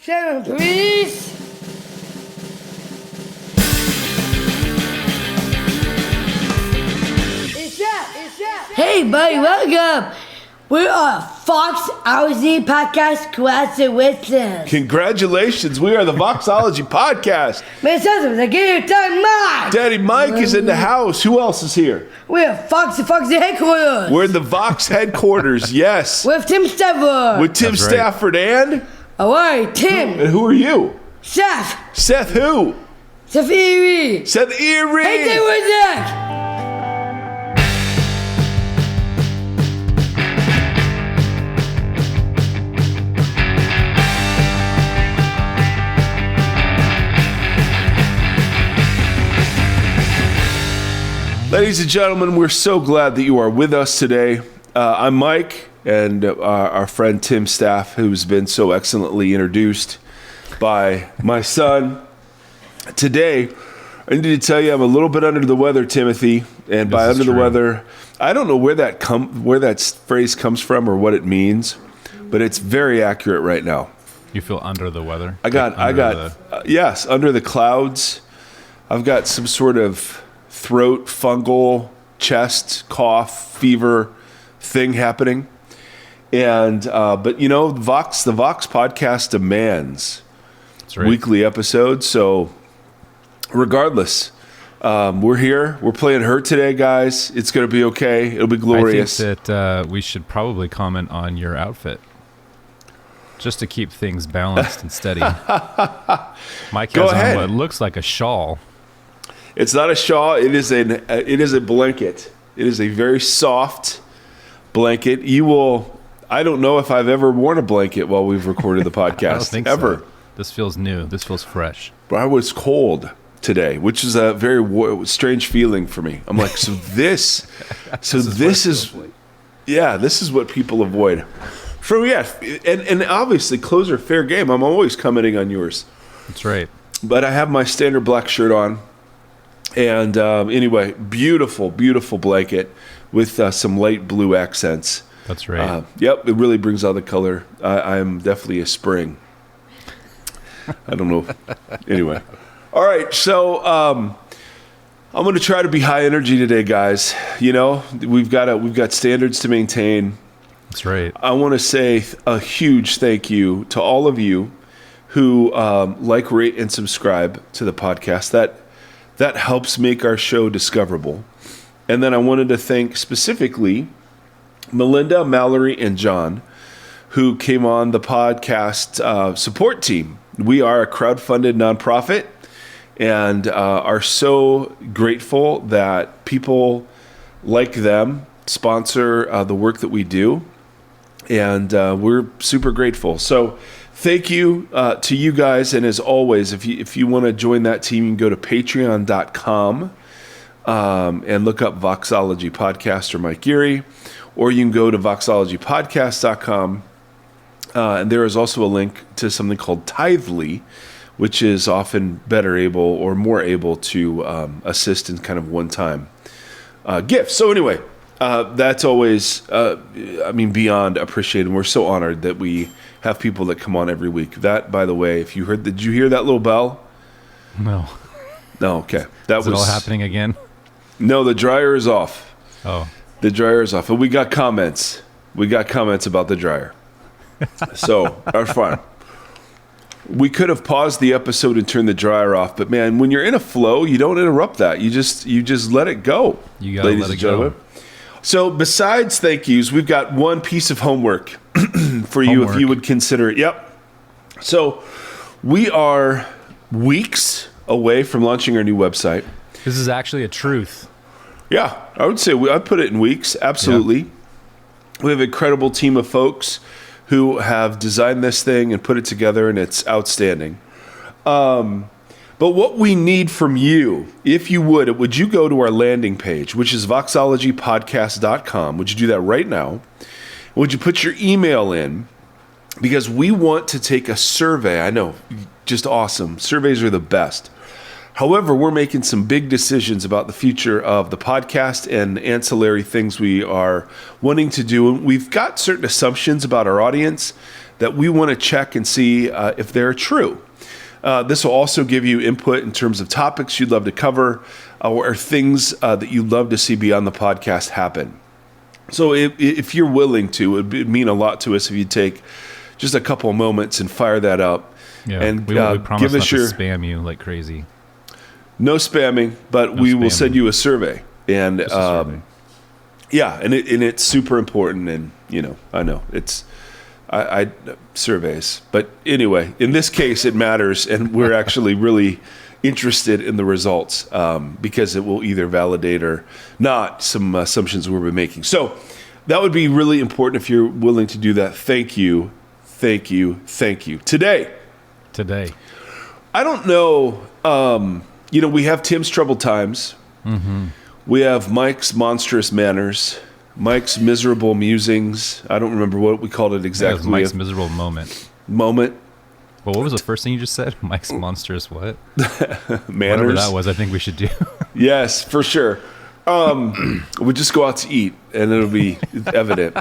7, please. Hey, buddy, welcome. We're on Voxology Podcast Graduations. Congratulations, we are the Voxology Podcast. Daddy Mike is in the house. Who else is here? We're Foxy headquarters. We're in the Vox headquarters, yes. With Tim Stafford. With Tim Stafford and? All right, Tim. And who are you? Seth. Seth who? Seth Erie. Seth Erie. Hey, Tim, what's that? Ladies and gentlemen, we're so glad that you are with us today. I'm Mike, and our friend Tim Staff, who's been so excellently introduced by my son. Today, I need to tell you I'm a little bit under the weather, Timothy, and by under the weather, I don't know where that phrase comes from or what it means, but it's very accurate right now. You feel under the weather? Yes, under the clouds. I've got some sort of throat, fungal, chest, cough, fever thing happening. And, but you know, the Vox podcast demands weekly episodes. So regardless, we're here. We're playing Hurt today, guys. It's going to be okay. It'll be glorious. I think that we should probably comment on your outfit just to keep things balanced and steady. Mike has on what looks like a shawl. It's not a shawl. It is a blanket. It is a very soft blanket. I don't know if I've ever worn a blanket while we've recorded the podcast. I don't think ever. So. This feels new. This feels fresh. But I was cold today, which is a very strange feeling for me. I'm like, this is what people avoid. So yeah, and obviously clothes are fair game. I'm always commenting on yours. That's right. But I have my standard black shirt on. And anyway, beautiful, beautiful blanket with some light blue accents. That's right. Yep, it really brings out the color. I'm definitely a spring. I don't know. Anyway. All right, so I'm going to try to be high energy today, guys. You know, we've got standards to maintain. That's right. I want to say a huge thank you to all of you who like, rate, and subscribe to the podcast. That helps make our show discoverable. And then I wanted to thank specifically Melinda, Mallory, and John, who came on the podcast support team. We are a crowdfunded nonprofit and are so grateful that people like them sponsor the work that we do. And we're super grateful. So thank you to you guys, and as always, if you want to join that team, you can go to patreon.com and look up Voxology Podcast or Mike Geary, or you can go to voxologypodcast.com, and there is also a link to something called Tithely, which is often better able or more able to assist in kind of one-time gifts. So anyway, that's always, beyond appreciated. We're so honored that we have people that come on every week. That, by the way, did you hear that little bell? No. No, okay. Is it all happening again? No, the dryer is off. Oh. The dryer is off. And we got comments. About the dryer. So, that's fine. We could have paused the episode and turned the dryer off, but man, when you're in a flow, you don't interrupt that. You just let it go. You gotta let it go. So besides thank yous, we've got one piece of homework for you if you would consider it. Yep. So we are weeks away from launching our new website. This is actually a truth. Yeah, I would say I'd put it in weeks. Absolutely. Yeah. We have an incredible team of folks who have designed this thing and put it together, and it's outstanding. But what we need from you, if you would you go to our landing page, which is voxologypodcast.com. Would you do that right now? Would you put your email in? Because we want to take a survey. I know, just awesome. Surveys are the best. However, we're making some big decisions about the future of the podcast and ancillary things we are wanting to do. And we've got certain assumptions about our audience that we want to check and see if they're true. This will also give you input in terms of topics you'd love to cover or things that you'd love to see beyond the podcast happen. So if you're willing to, it would mean a lot to us if you take just a couple of moments and fire that up. Yeah, and we promise give us not your to spam you like crazy. No spamming, but we will send you a survey. And yeah, and it's super important. And I know it's I surveys, but anyway, in this case, it matters, and we're actually really interested in the results because it will either validate or not some assumptions we've been making. So that would be really important if you're willing to do that. Thank you. Today, I don't know. We have Tim's troubled times. Mm-hmm. We have Mike's monstrous manners. Mike's miserable musings. I don't remember what we called it exactly. It was Mike's miserable moment. Well, what was the first thing you just said? Mike's monstrous what? Manners. Whatever that was, I think we should do. Yes, for sure. We'll just go out to eat, and it'll be evident.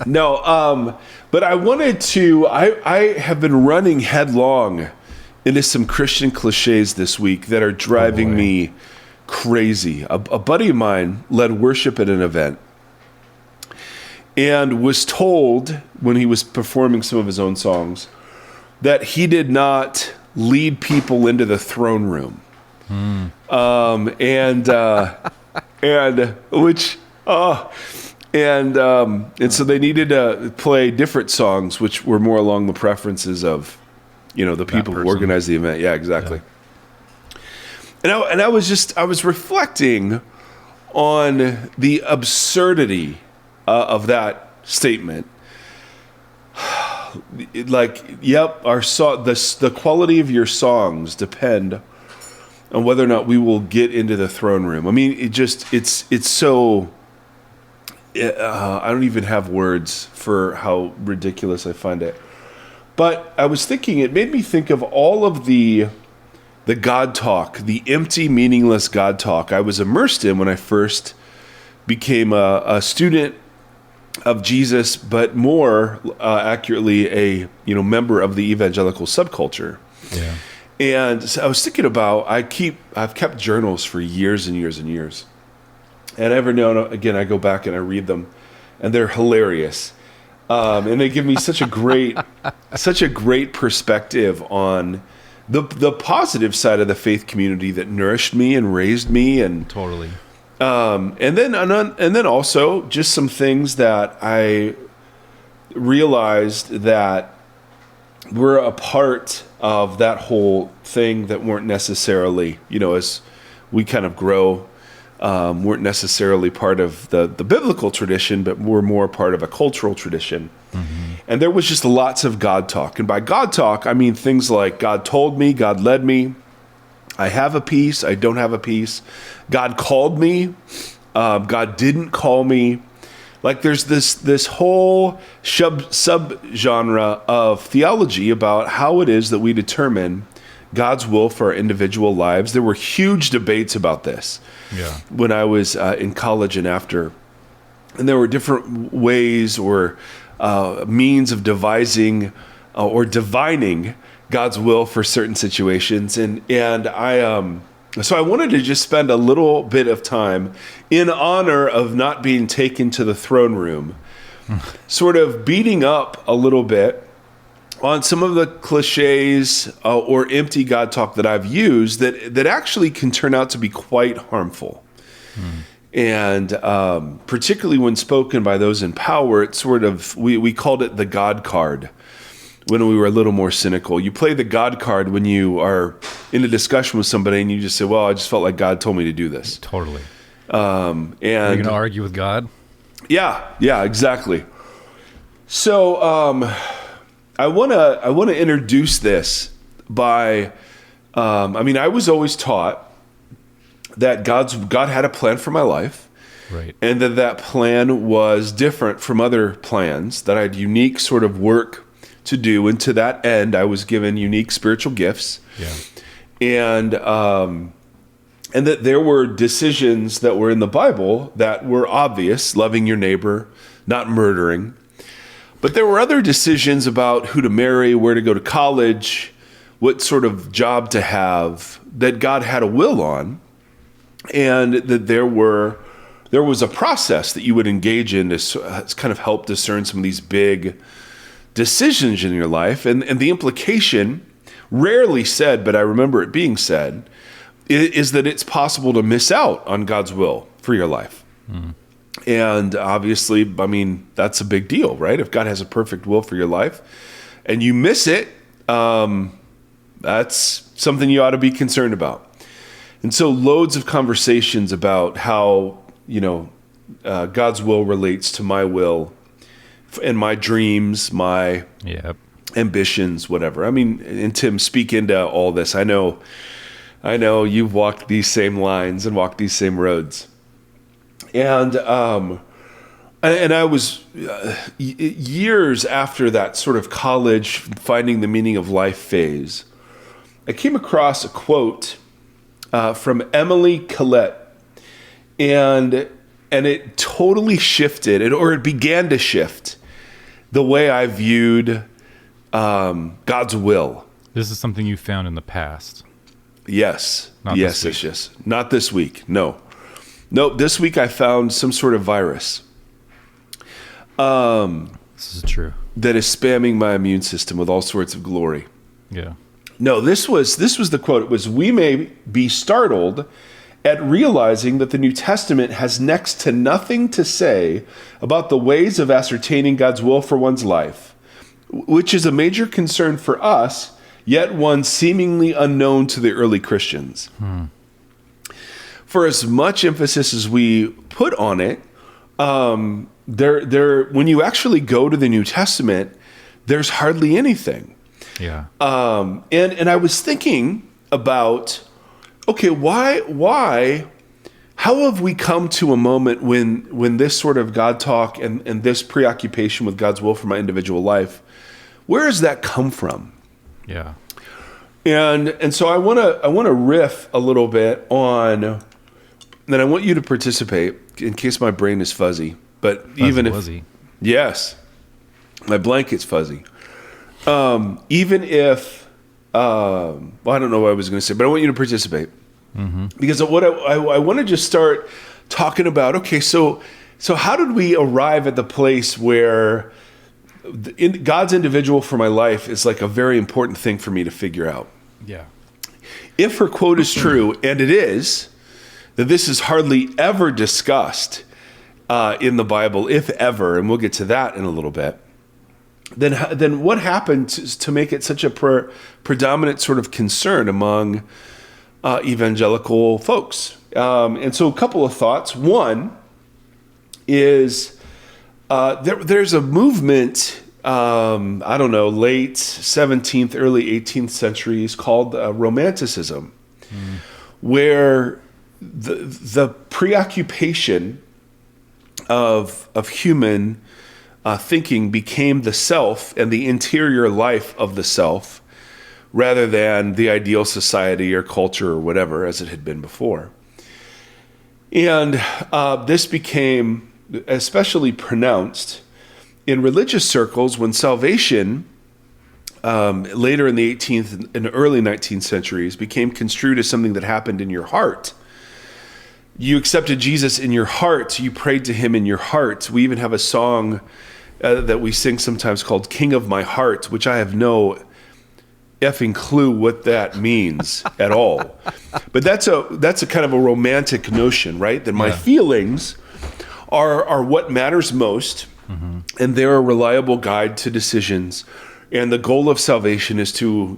No, but I wanted to. I have been running headlong into some Christian cliches this week that are driving me crazy. A buddy of mine led worship at an event and was told when he was performing some of his own songs that he did not lead people into the throne room. And so they needed to play different songs, which were more along the preferences of, the people who organized the event. Yeah, exactly. Yeah. And I was reflecting on the absurdity of that statement. Like, yep, the quality of your songs depend on whether or not we will get into the throne room. I mean, it's so. I don't even have words for how ridiculous I find it. But I was thinking, it made me think of all of the God talk, the empty, meaningless God talk I was immersed in when I first became a student of Jesus, but more accurately, a member of the evangelical subculture. Yeah. And so I was thinking about, I've kept journals for years and years and years. And every now and again, I go back and I read them, and they're hilarious. And they give me such a great perspective on the positive side of the faith community that nourished me and raised me, and totally. And then also just some things that I realized that were a part of that whole thing that weren't necessarily, as we kind of grow, weren't necessarily part of the biblical tradition, but were more part of a cultural tradition. Mm-hmm. And there was just lots of God talk. And by God talk, I mean things like God told me, God led me, I have a peace, I don't have a peace, God called me, God didn't call me. Like there's this whole sub-genre of theology about how it is that we determine God's will for our individual lives. There were huge debates about this when I was in college and after. And there were different ways or means of devising or divining God's will for certain situations. And so I wanted to just spend a little bit of time in honor of not being taken to the throne room, sort of beating up a little bit on some of the cliches or empty God talk that I've used that actually can turn out to be quite harmful. And particularly when spoken by those in power, it's sort of, we called it the God card when we were a little more cynical. You play the God card when you are in a discussion with somebody and you just say, well, I just felt like God told me to do this. Totally. And are you going to argue with God? Yeah, exactly. So I want to introduce this by, I was always taught that God had a plan for my life, right, and that plan was different from other plans, that I had unique sort of work to do, and to that end, I was given unique spiritual gifts, and that there were decisions that were in the Bible that were obvious: loving your neighbor, not murdering. But there were other decisions about who to marry, where to go to college, what sort of job to have that God had a will on, and that there was a process that you would engage in to kind of help discern some of these big decisions in your life. And the implication, rarely said, but I remember it being said, is that it's possible to miss out on God's will for your life. And obviously, I mean, that's a big deal, right? If God has a perfect will for your life and you miss it, that's something you ought to be concerned about. And so loads of conversations about how, God's will relates to my will and my dreams, my ambitions, whatever. I mean, and Tim, speak into all this. I know you've walked these same lines and walked these same roads. And I was years after that sort of college finding the meaning of life phase, I came across a quote from Emily Collette, and it totally shifted, or it began to shift the way I viewed God's will. This is something you found in the past. Yes. Not yes, this week. yes. Not this week. No. Nope. This week I found some sort of virus. This is true. That is spamming my immune system with all sorts of glory. Yeah. No, this was the quote. It was, "We may be startled at realizing that the New Testament has next to nothing to say about the ways of ascertaining God's will for one's life, which is a major concern for us, yet one seemingly unknown to the early Christians." For as much emphasis as we put on it, when you actually go to the New Testament, there's hardly anything. Yeah. And I was thinking about, okay, how have we come to a moment when this sort of God talk and this preoccupation with God's will for my individual life, where does that come from? Yeah. And so I want to riff a little bit on, then I want you to participate in case my brain is fuzzy. But Fuzzy. Yes, my blanket's fuzzy. Even if, I don't know what I was going to say, but I want you to participate. Because what I want to just start talking about, okay, so how did we arrive at the place where God's individual for my life is like a very important thing for me to figure out? Yeah. If her quote is true, and it is, that this is hardly ever discussed in the Bible, if ever, and we'll get to that in a little bit, then what happened to make it such a predominant sort of concern among evangelical folks? And so a couple of thoughts. One is there's a movement, I don't know, late 17th, early 18th centuries called Romanticism, where the preoccupation of human thinking became the self and the interior life of the self, rather than the ideal society or culture or whatever as it had been before. And this became especially pronounced in religious circles when salvation, later in the 18th and early 19th centuries, became construed as something that happened in your heart. You accepted Jesus in your heart. You prayed to him in your heart. We even have a song that we sing sometimes called King of My Heart, which I have no effing clue what that means at all. But that's a kind of a romantic notion, right? That my feelings are what matters most, and they're a reliable guide to decisions. And the goal of salvation is to,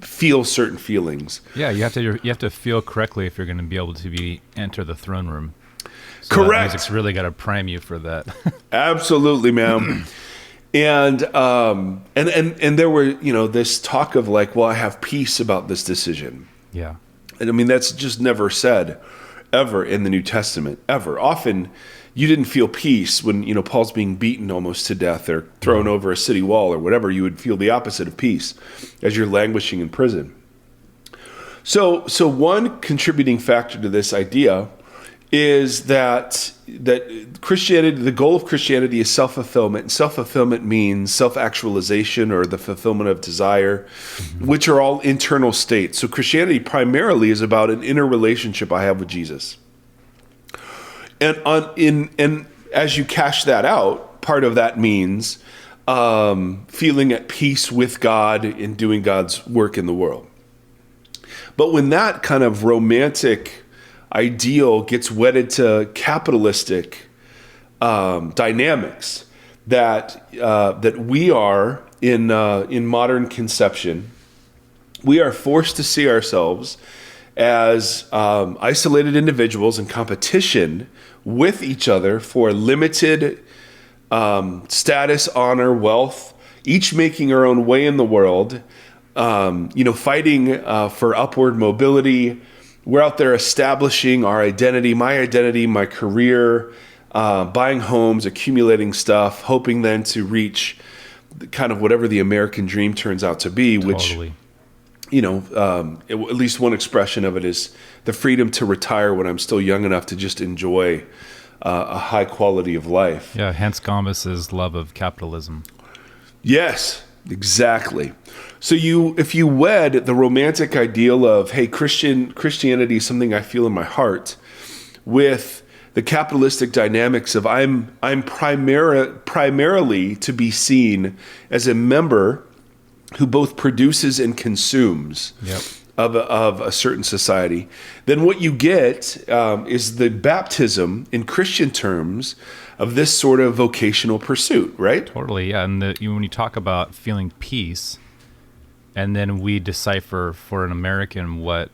feel certain feelings. Yeah, you have to feel correctly if you're going to be able to enter the throne room. So Correct. That music's really got to prime you for that. Absolutely, ma'am. And there were, this talk of like, well, I have peace about this decision. Yeah. And I mean, that's just never said ever in the New Testament, ever. Often you didn't feel peace when, Paul's being beaten almost to death or thrown over a city wall or whatever. You would feel the opposite of peace as you're languishing in prison. So one contributing factor to this idea is that Christianity, the goal of Christianity is self-fulfillment. And self-fulfillment means self-actualization or the fulfillment of desire, which are all internal states. So Christianity primarily is about an inner relationship I have with Jesus. And as you cash that out, part of that means feeling at peace with God in doing God's work in the world. But when that kind of romantic ideal gets wedded to capitalistic dynamics, that we are in modern conception, we are forced to see ourselves as isolated individuals in competition with each other for limited status, honor, wealth, each making our own way in the world, fighting for upward mobility. We're out there establishing our identity, my career, buying homes, accumulating stuff, hoping then to reach kind of whatever the American dream turns out to be, Totally. which, at least one expression of it is the freedom to retire when I'm still young enough to just enjoy a high quality of life. Yeah, hence Gomez's love of capitalism. Yes, exactly. So if you wed the romantic ideal of, hey, Christianity is something I feel in my heart, with the capitalistic dynamics of I'm primarily to be seen as a member who both produces and consumes of a certain society, then what you get is the baptism in Christian terms of this sort of vocational pursuit, right? Totally, yeah. And when you talk about feeling peace, and then we decipher for an American what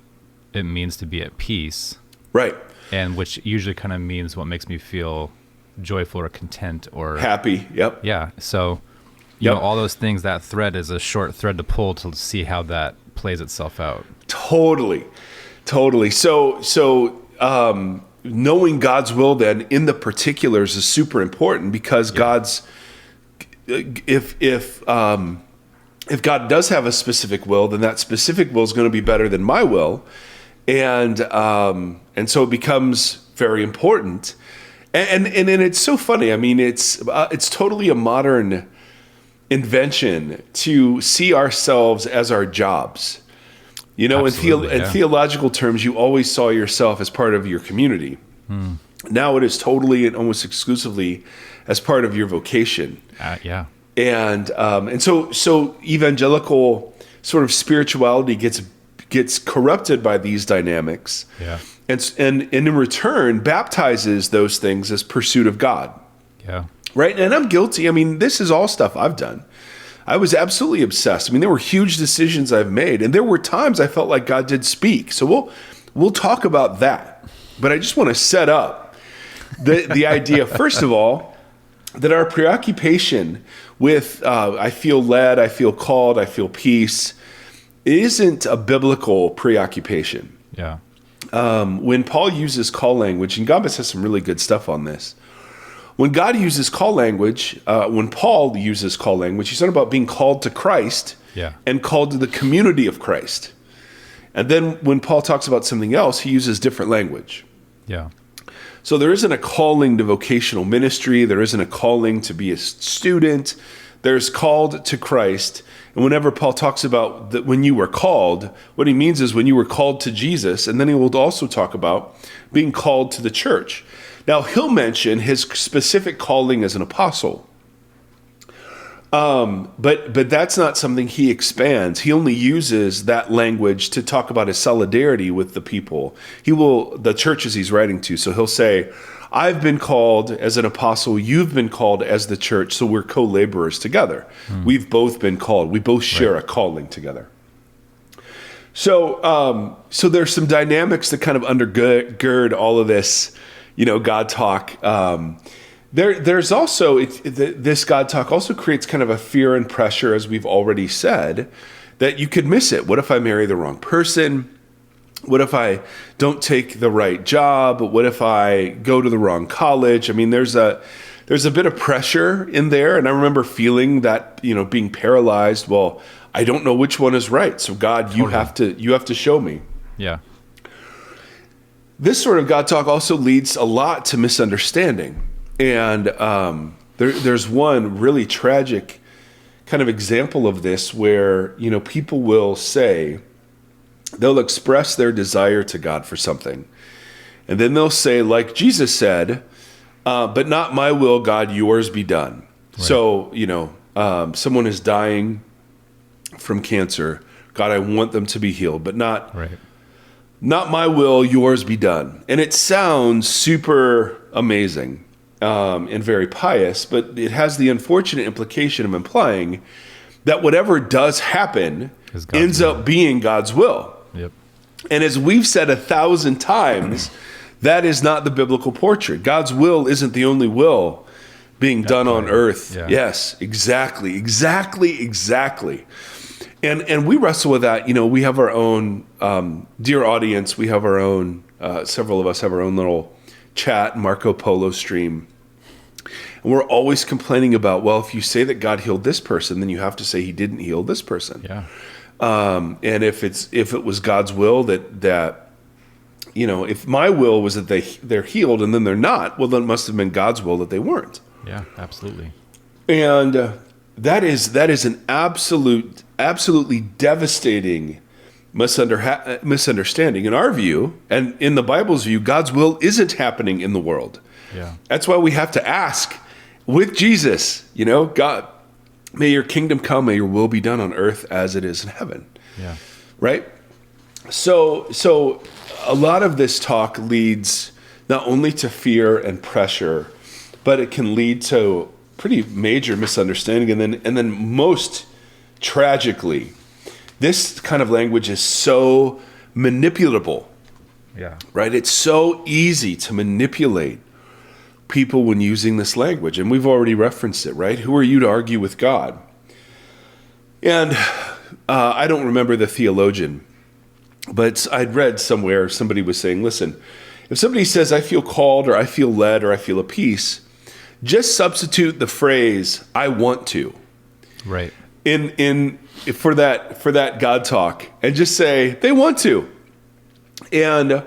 it means to be at peace. Right. And which usually kind of means what makes me feel joyful or content or happy. Yep. Yeah. So, you know, all those things, that thread is a short thread to pull to see how that plays itself out. Totally. So, knowing God's will then in the particulars is super important, because God's, if God does have a specific will, then that specific will is going to be better than my will. And so it becomes very important. And it's so funny. I mean, it's totally a modern invention to see ourselves as our jobs. You know, in theological terms, you always saw yourself as part of your community. Now it is totally and almost exclusively as part of your vocation. And so evangelical sort of spirituality gets corrupted by these dynamics. Yeah. And in return baptizes those things as pursuit of God. Yeah. Right? And I'm guilty. I mean, this is all stuff I've done. I was absolutely obsessed. I mean, there were huge decisions I've made, and there were times I felt like God did speak. So we'll talk about that. But I just want to set up the idea, first of all, that our preoccupation with I feel led, I feel called, I feel peace, isn't a biblical preoccupation. Yeah. When Paul uses call language, and Gomez has some really good stuff on this. When God uses call language, when Paul uses call language, he's talking about being called to Christ and called to the community of Christ. And then when Paul talks about something else, he uses different language. Yeah. So there isn't a calling to vocational ministry. There isn't a calling to be a student. There's called to Christ. And whenever Paul talks about that, when you were called, what he means is when you were called to Jesus. And then he will also talk about being called to the church. Now, he'll mention his specific calling as an apostle. But that's not something he expands. He only uses that language to talk about his solidarity with the people. The churches he's writing to. So he'll say, I've been called as an apostle, you've been called as the church, so we're co-laborers together. We've both been called. We both share a calling together. So there's some dynamics that kind of undergird all of this, God talk. There's also, this God talk also creates kind of a fear and pressure, as we've already said, that you could miss it. What if I marry the wrong person? What if I don't take the right job? What if I go to the wrong college? I mean, there's a bit of pressure in there. And I remember feeling that, being paralyzed. Well, I don't know which one is right. So God, you have to show me. Yeah. this sort of God talk also leads a lot to misunderstanding. And there's one really tragic kind of example of this where, people will say, they'll express their desire to God for something. And then they'll say, like Jesus said, but not my will, God, yours be done. Right. So, someone is dying from cancer. God, I want them to be healed, but not my will, yours be done. And it sounds super amazing and very pious, but it has the unfortunate implication of implying that whatever does happen ends up being God's will. Yep. And as we've said 1,000 times, that is not the biblical portrait. God's will isn't the only will being done on earth. Yeah. Yes, exactly. And we wrestle with that. We have our own, dear audience, we have our own, several of us have our own little chat, Marco Polo stream. And we're always complaining about, well, if you say that God healed this person, then you have to say he didn't heal this person. Yeah. And if it was God's will that if my will was that they're healed and then they're not, well, then it must have been God's will that they weren't. Yeah, absolutely. And that is an absolutely devastating misunderstanding in our view, and in the Bible's view. God's will isn't happening in the world. Yeah. That's why we have to ask with Jesus, God, may your kingdom come, may your will be done on earth as it is in heaven. Yeah. Right? So a lot of this talk leads not only to fear and pressure, but it can lead to pretty major misunderstanding. And then most tragically, this kind of language is so manipulatable. Yeah. Right? It's so easy to manipulate people when using this language. And we've already referenced it, right? Who are you to argue with God? And I don't remember the theologian, but I'd read somewhere somebody was saying, listen, if somebody says, I feel called or I feel led or I feel a peace, just substitute the phrase, I want to. Right. For that God talk, and just say, they want to. And,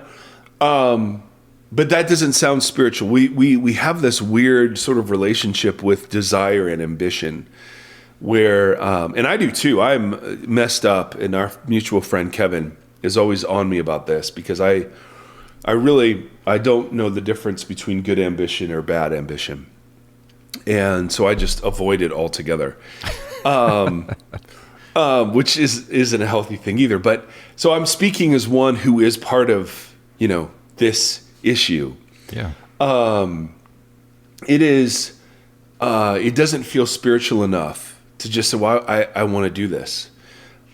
but that doesn't sound spiritual. We have this weird sort of relationship with desire and ambition where, and I do too, I'm messed up, and our mutual friend Kevin is always on me about this because I don't know the difference between good ambition or bad ambition. And so I just avoid it altogether, which isn't a healthy thing either. But so I'm speaking as one who is part of, this issue. Yeah. It doesn't feel spiritual enough to just say, well, I want to do this.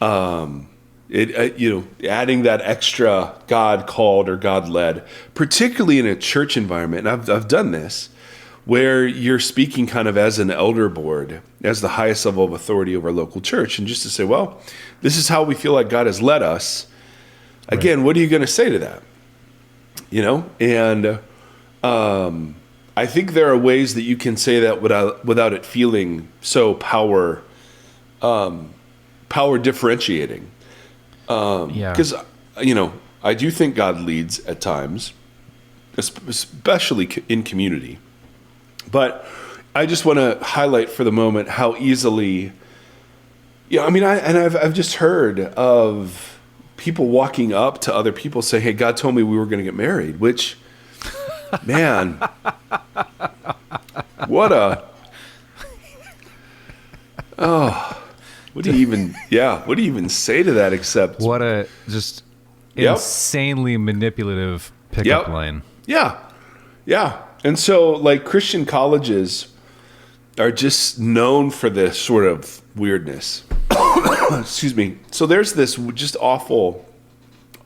Adding that extra God called or God led, particularly in a church environment. And I've done this, where you're speaking kind of as an elder board, as the highest level of authority over a local church, and just to say, well, this is how we feel like God has led us. Again, right. What are you going to say to that? And I think there are ways that you can say that without it feeling so power differentiating. Because, I do think God leads at times, especially in community. But I just want to highlight for the moment how easily, I've just heard of people walking up to other people say, hey, God told me we were going to get married, which, man, what do you even say to that except what a just insanely manipulative pickup line. Yeah. And so, like, Christian colleges are just known for this sort of weirdness. Excuse me. So there's this just awful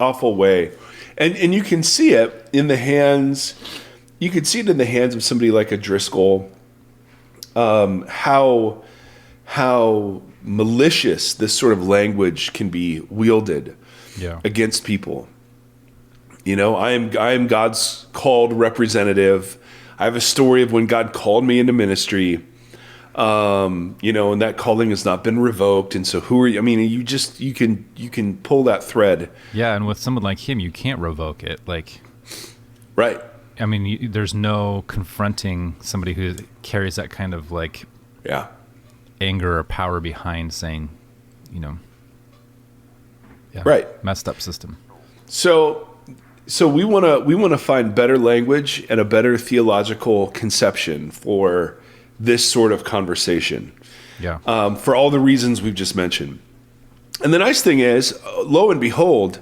way. And you can see it in the hands. You could see it in the hands of somebody like a Driscoll. How malicious this sort of language can be wielded against people. I am God's called representative. I have a story of when God called me into ministry, and that calling has not been revoked. And so who are you? I mean, you can pull that thread. Yeah. And with someone like him, you can't revoke it. Like Right. I mean, there's no confronting somebody who carries that kind of like anger or power behind saying, right, messed up system. So we want to find better language and a better theological conception for this sort of conversation. Yeah. For all the reasons we've just mentioned. And the nice thing is, lo and behold,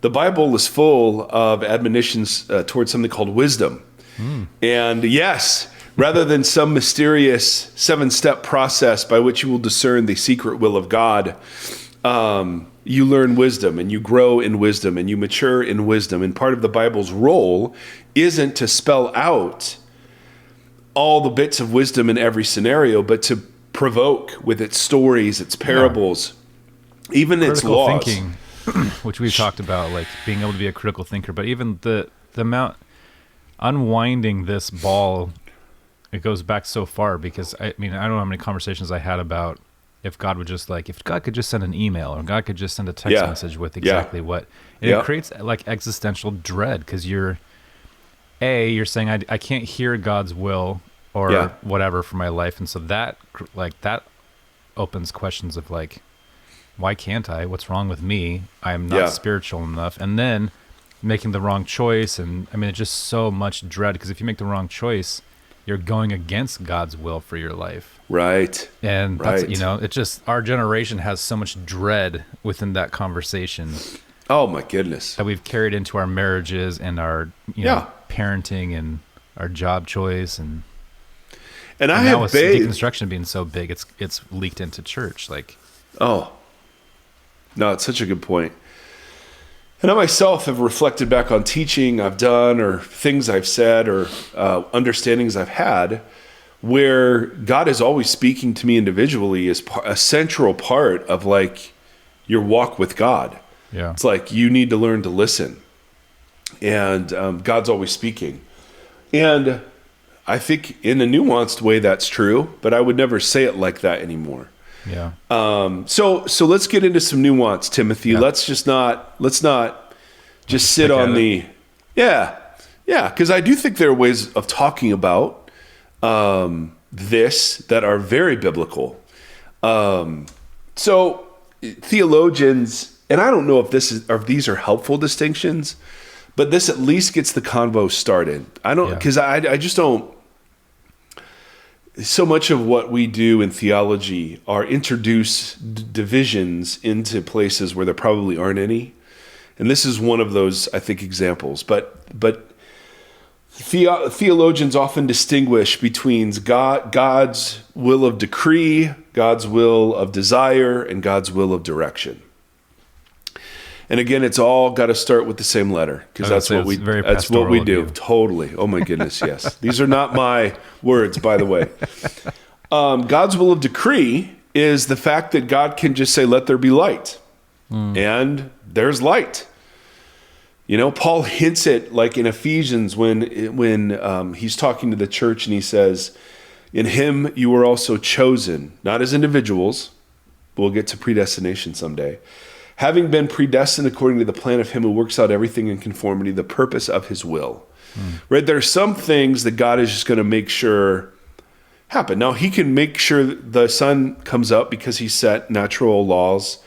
the Bible is full of admonitions towards something called wisdom. And yes, rather than some mysterious 7-step process by which you will discern the secret will of God, you learn wisdom and you grow in wisdom and you mature in wisdom. And part of the Bible's role isn't to spell out all the bits of wisdom in every scenario, but to provoke with its stories, its parables, even its laws. Thinking, which we've talked about, like being able to be a critical thinker, but even the amount unwinding this ball, it goes back so far, because I don't know how many conversations I had about if God would just if God could just send an email or God could just send a text message with exactly what, and it creates like existential dread, because you're saying I can't hear God's will or whatever for my life, and so that opens questions of like, why can't I? What's wrong with me? I'm not spiritual enough. And then making the wrong choice. And I mean, it's just so much dread, because if you make the wrong choice, you're going against God's will for your life. Right. And that's, it's just, our generation has so much dread within that conversation. Oh my goodness. That we've carried into our marriages and our, parenting and our job choice. And I now have with deconstruction being so big, it's leaked into church. No, it's such a good point. And I myself have reflected back on teaching I've done or things I've said or understandings I've had where God is always speaking to me individually as a central part of like your walk with God. Yeah. It's like you need to learn to listen. And God's always speaking. And I think in a nuanced way that's true, but I would never say it like that anymore. Yeah. So let's get into some nuance, Timothy. Yeah. Let's not just sit on the, because I do think there are ways of talking about this that are very biblical. So theologians, and I don't know if these are helpful distinctions, but this at least gets the convo started. I just don't. So much of what we do in theology are introduce divisions into places where there probably aren't any. And this is one of those, I think, examples. But theologians often distinguish between God's will of decree, God's will of desire, and God's will of direction. And again, it's all got to start with the same letter, because that's what we do. Totally. Oh my goodness, yes. These are not my words, by the way. God's will of decree is the fact that God can just say, "Let there be light," and there's light. Paul hints it, like in Ephesians when he's talking to the church, and he says, "In Him you were also chosen, not as individuals." We'll get to predestination someday. "Having been predestined according to the plan of Him who works out everything in conformity to the purpose of His will." Right? There are some things that God is just going to make sure happen. Now, He can make sure the sun comes up because He set natural laws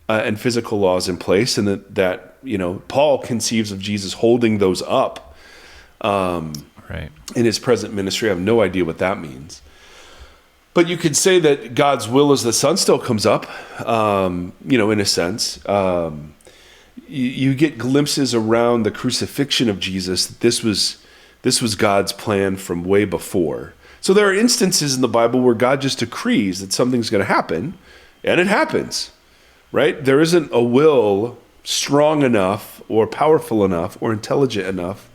and physical laws in place, and that Paul conceives of Jesus holding those up right in His present ministry. I have no idea what that means. But you could say that God's will is the sun still comes up, in a sense. You get glimpses around the crucifixion of Jesus. This was God's plan from way before. So there are instances in the Bible where God just decrees that something's going to happen, and it happens, right? There isn't a will strong enough or powerful enough or intelligent enough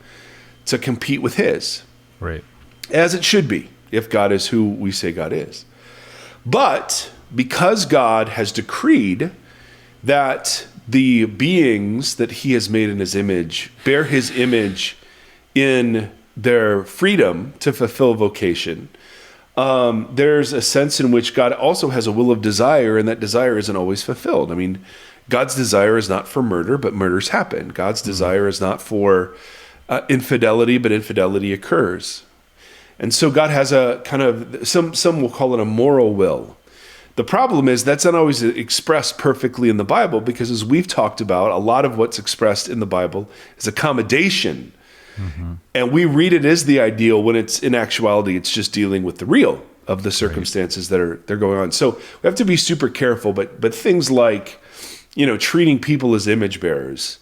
to compete with His. Right. As it should be, if God is who we say God is. But because God has decreed that the beings that He has made in His image bear His image in their freedom to fulfill vocation, there's a sense in which God also has a will of desire, and that desire isn't always fulfilled. I mean, God's desire is not for murder, but murders happen. God's desire is not for infidelity, but infidelity occurs. And so God has a kind of, some will call it a moral will. The problem is that's not always expressed perfectly in the Bible, because as we've talked about, a lot of what's expressed in the Bible is accommodation. Mm-hmm. And we read it as the ideal when it's in actuality, it's just dealing with the real of the circumstances that they're going on. So we have to be super careful, but things like, treating people as image bearers,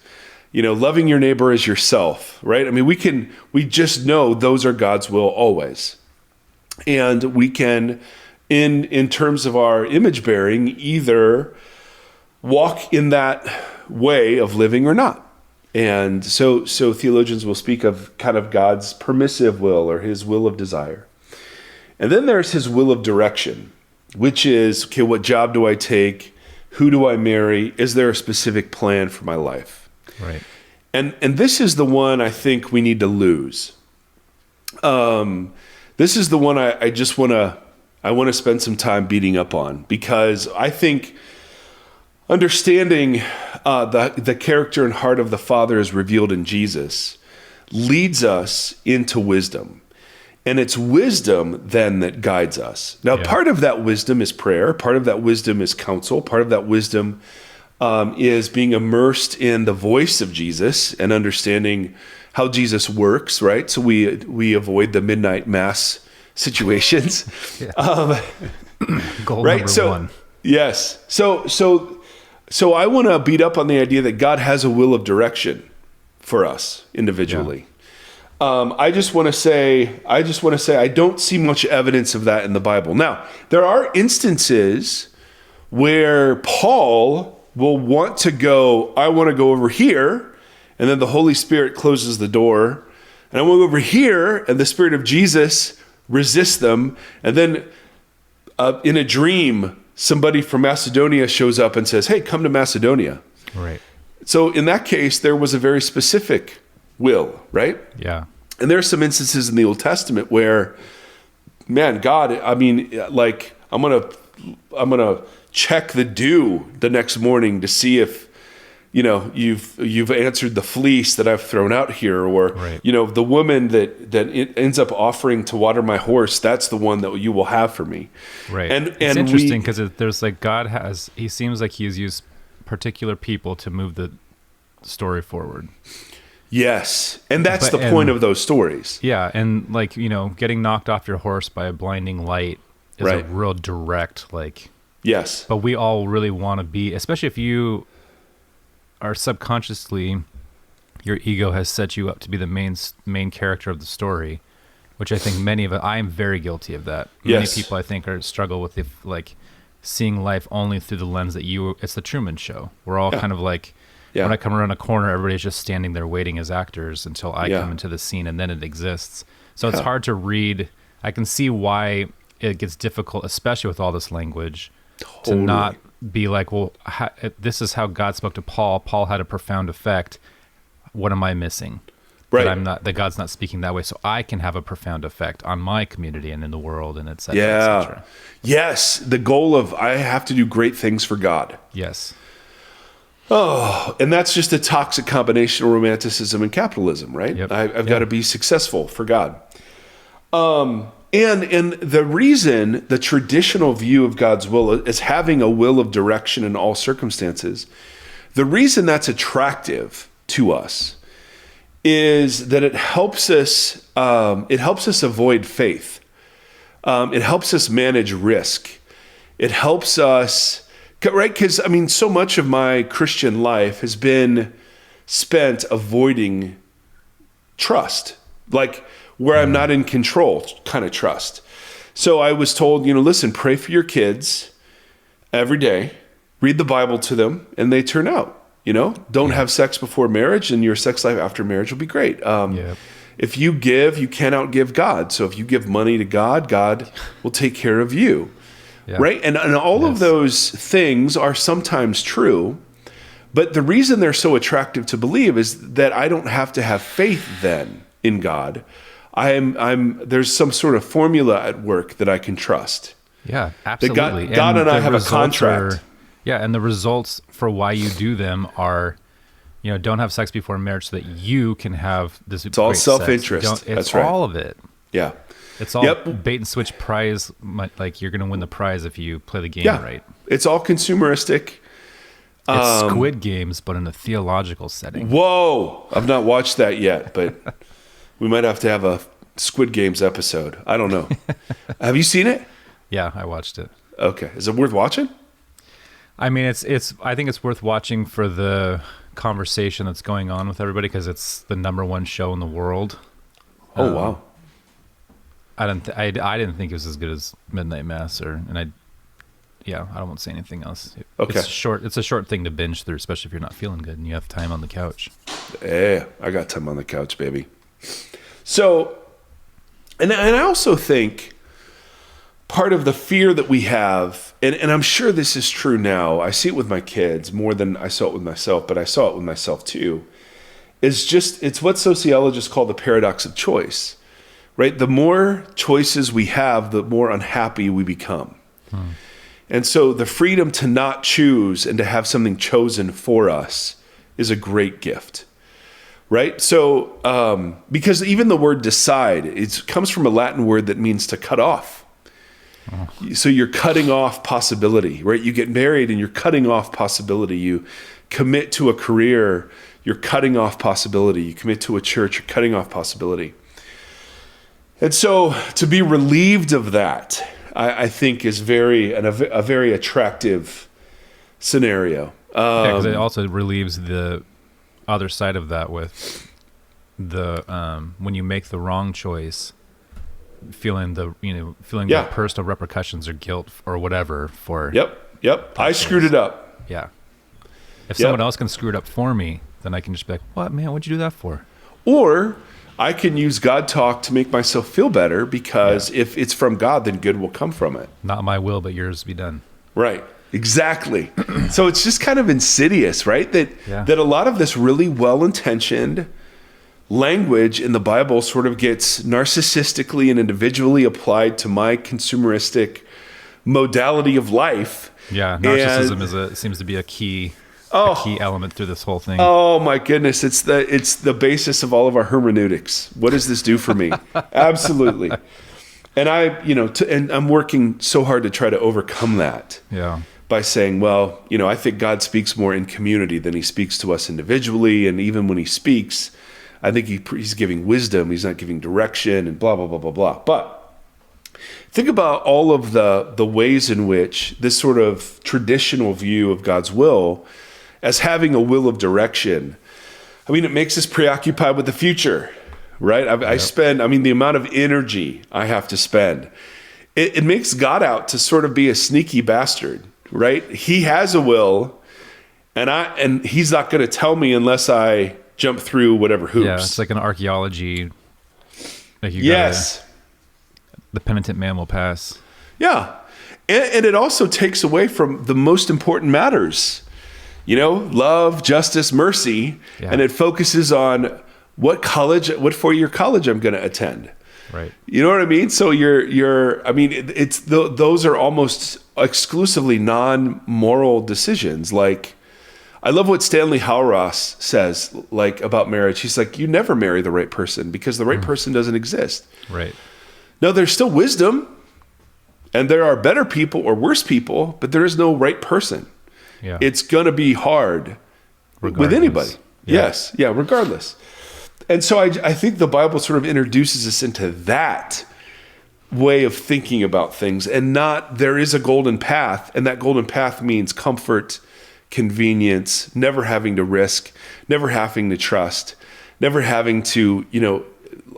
loving your neighbor as yourself, right? I mean, we just know those are God's will always. And we can, in terms of our image bearing, either walk in that way of living or not. And so theologians will speak of kind of God's permissive will or his will of desire. And then there's his will of direction, which is, okay, what job do I take? Who do I marry? Is there a specific plan for my life? Right. And this is the one I think we need to lose. This is the one I just want to spend some time beating up on, because I think understanding the character and heart of the Father as revealed in Jesus leads us into wisdom. And it's wisdom then that guides us. Now, part of that wisdom is prayer. Part of that wisdom is counsel. Part of that wisdom is being immersed in the voice of Jesus and understanding how Jesus works, right? So we avoid the midnight mass situations. Goal right? number one. Yes. So I want to beat up on the idea that God has a will of direction for us individually. Yeah. I just want to say, I don't see much evidence of that in the Bible. Now, there are instances where Paul will want to go, I want to go over here, and then the Holy Spirit closes the door, and I want to go over here, and the Spirit of Jesus resists them, and then in a dream, somebody from Macedonia shows up and says, hey, come to Macedonia. Right. So in that case, there was a very specific will, right? Yeah. And there are some instances in the Old Testament where, man, God, I mean, like, I'm gonna check the dew the next morning to see if, you've answered the fleece that I've thrown out here, or right. The woman that it ends up offering to water my horse, that's the one that you will have for me. Right. And it's interesting because there's like he seems like he's used particular people to move the story forward. Yes. And that's the point of those stories. Yeah. And like, getting knocked off your horse by a blinding light is a real direct, like, yes. But we all really want to be, especially if you are subconsciously, your ego has set you up to be the main character of the story, which I think I am very guilty of that. Many people I think struggle with seeing life only through the lens that it's the Truman Show. We're all kind of like, when I come around a corner, everybody's just standing there waiting as actors until I come into the scene, and then it exists. So it's hard to read. I can see why it gets difficult, especially with all this language, to not be like, well, this is how God spoke to Paul. Paul had a profound effect. What am I missing? Right. That God's not speaking that way, so I can have a profound effect on my community and in the world, and et cetera, et cetera. Yes. The goal of, I have to do great things for God. Yes. Oh, and that's just a toxic combination of romanticism and capitalism, right? Yep. I've got to be successful for God. And the reason the traditional view of God's will is having a will of direction in all circumstances, the reason that's attractive to us is that it helps us avoid faith. It helps us manage risk. It helps us, right? Because, I mean, so much of my Christian life has been spent avoiding trust, like where I'm not in control kind of trust. So I was told, listen, pray for your kids every day, read the Bible to them, and they turn out. Don't have sex before marriage, and your sex life after marriage will be great. If you give, you can't outgive God. So if you give money to God, God will take care of you. Yeah. Right? And all of those things are sometimes true, but the reason they're so attractive to believe is that I don't have to have faith then in God. There's some sort of formula at work that I can trust. Yeah, absolutely. God and I have a contract. And the results for why you do them are don't have sex before marriage so that you can have this. It's all self-interest. It's That's right. all of it. Yeah. It's all bait and switch prize. Like you're going to win the prize if you play the game right. It's all consumeristic. It's Squid Games, but in a theological setting. Whoa. I've not watched that yet, but we might have to have a Squid Games episode. I don't know. Have you seen it? Yeah, I watched it. Okay. Is it worth watching? I mean, I think it's worth watching for the conversation that's going on with everybody because it's the #1 show in the world. Oh, wow. I didn't think it was as good as Midnight Mass I won't say anything else. Okay. It's a short thing to binge through, especially if you're not feeling good and you have time on the couch. Yeah, I got time on the couch, baby. So, and I also think part of the fear that we have, and I'm sure this is true now, I see it with my kids more than I saw it with myself, but I saw it with myself too, it's what sociologists call the paradox of choice, right? The more choices we have, the more unhappy we become. And so the freedom to not choose and to have something chosen for us is a great gift, right? So, because even the word decide, it comes from a Latin word that means to cut off. So you're cutting off possibility, right? You get married and you're cutting off possibility. You commit to a career, you're cutting off possibility. You commit to a church, you're cutting off possibility. And so to be relieved of that, I think is a very attractive scenario. Because it also relieves the other side of that with the when you make the wrong choice, feeling the personal repercussions or guilt or whatever for. Yep. I screwed it up. Yeah. If someone else can screw it up for me, then I can just be like, "What, man? What'd you do that for?" Or I can use God talk to make myself feel better because if it's from God, then good will come from it. Not my will, but yours be done. Right. Exactly. So it's just kind of insidious, right? That a lot of this really well-intentioned language in the Bible sort of gets narcissistically and individually applied to my consumeristic modality of life. Yeah, narcissism seems to be a key element through this whole thing. Oh my goodness, it's the basis of all of our hermeneutics. What does this do for me? Absolutely. And I'm working so hard to try to overcome that. Yeah. By saying, well, I think God speaks more in community than he speaks to us individually, and even when he speaks, I think he's giving wisdom, he's not giving direction, and blah blah blah blah blah. But think about all of the ways in which this sort of traditional view of God's will as having a will of direction, it makes us preoccupied with the future, right? I spend the amount of energy I have to spend. It makes God out to sort of be a sneaky bastard, right? He has a will, and he's not going to tell me unless I jump through whatever hoops. Yeah, it's like an archaeology. Yes. The penitent man will pass. Yeah. And it also takes away from the most important matters. Love, justice, mercy, and it focuses on what 4-year college I'm going to attend. Right. You know what I mean? So those are almost exclusively non-moral decisions. Like, I love what Stanley Hauerwas says, like, about marriage. He's like, you never marry the right person because the right person doesn't exist. Right. No, there's still wisdom, and there are better people or worse people, but there is no right person. Yeah. It's going to be hard with anybody. Yeah. Yes. Yeah, regardless. And so I think the Bible sort of introduces us into that way of thinking about things, and not there is a golden path, and that golden path means comfort, convenience, never having to risk, never having to trust, never having to,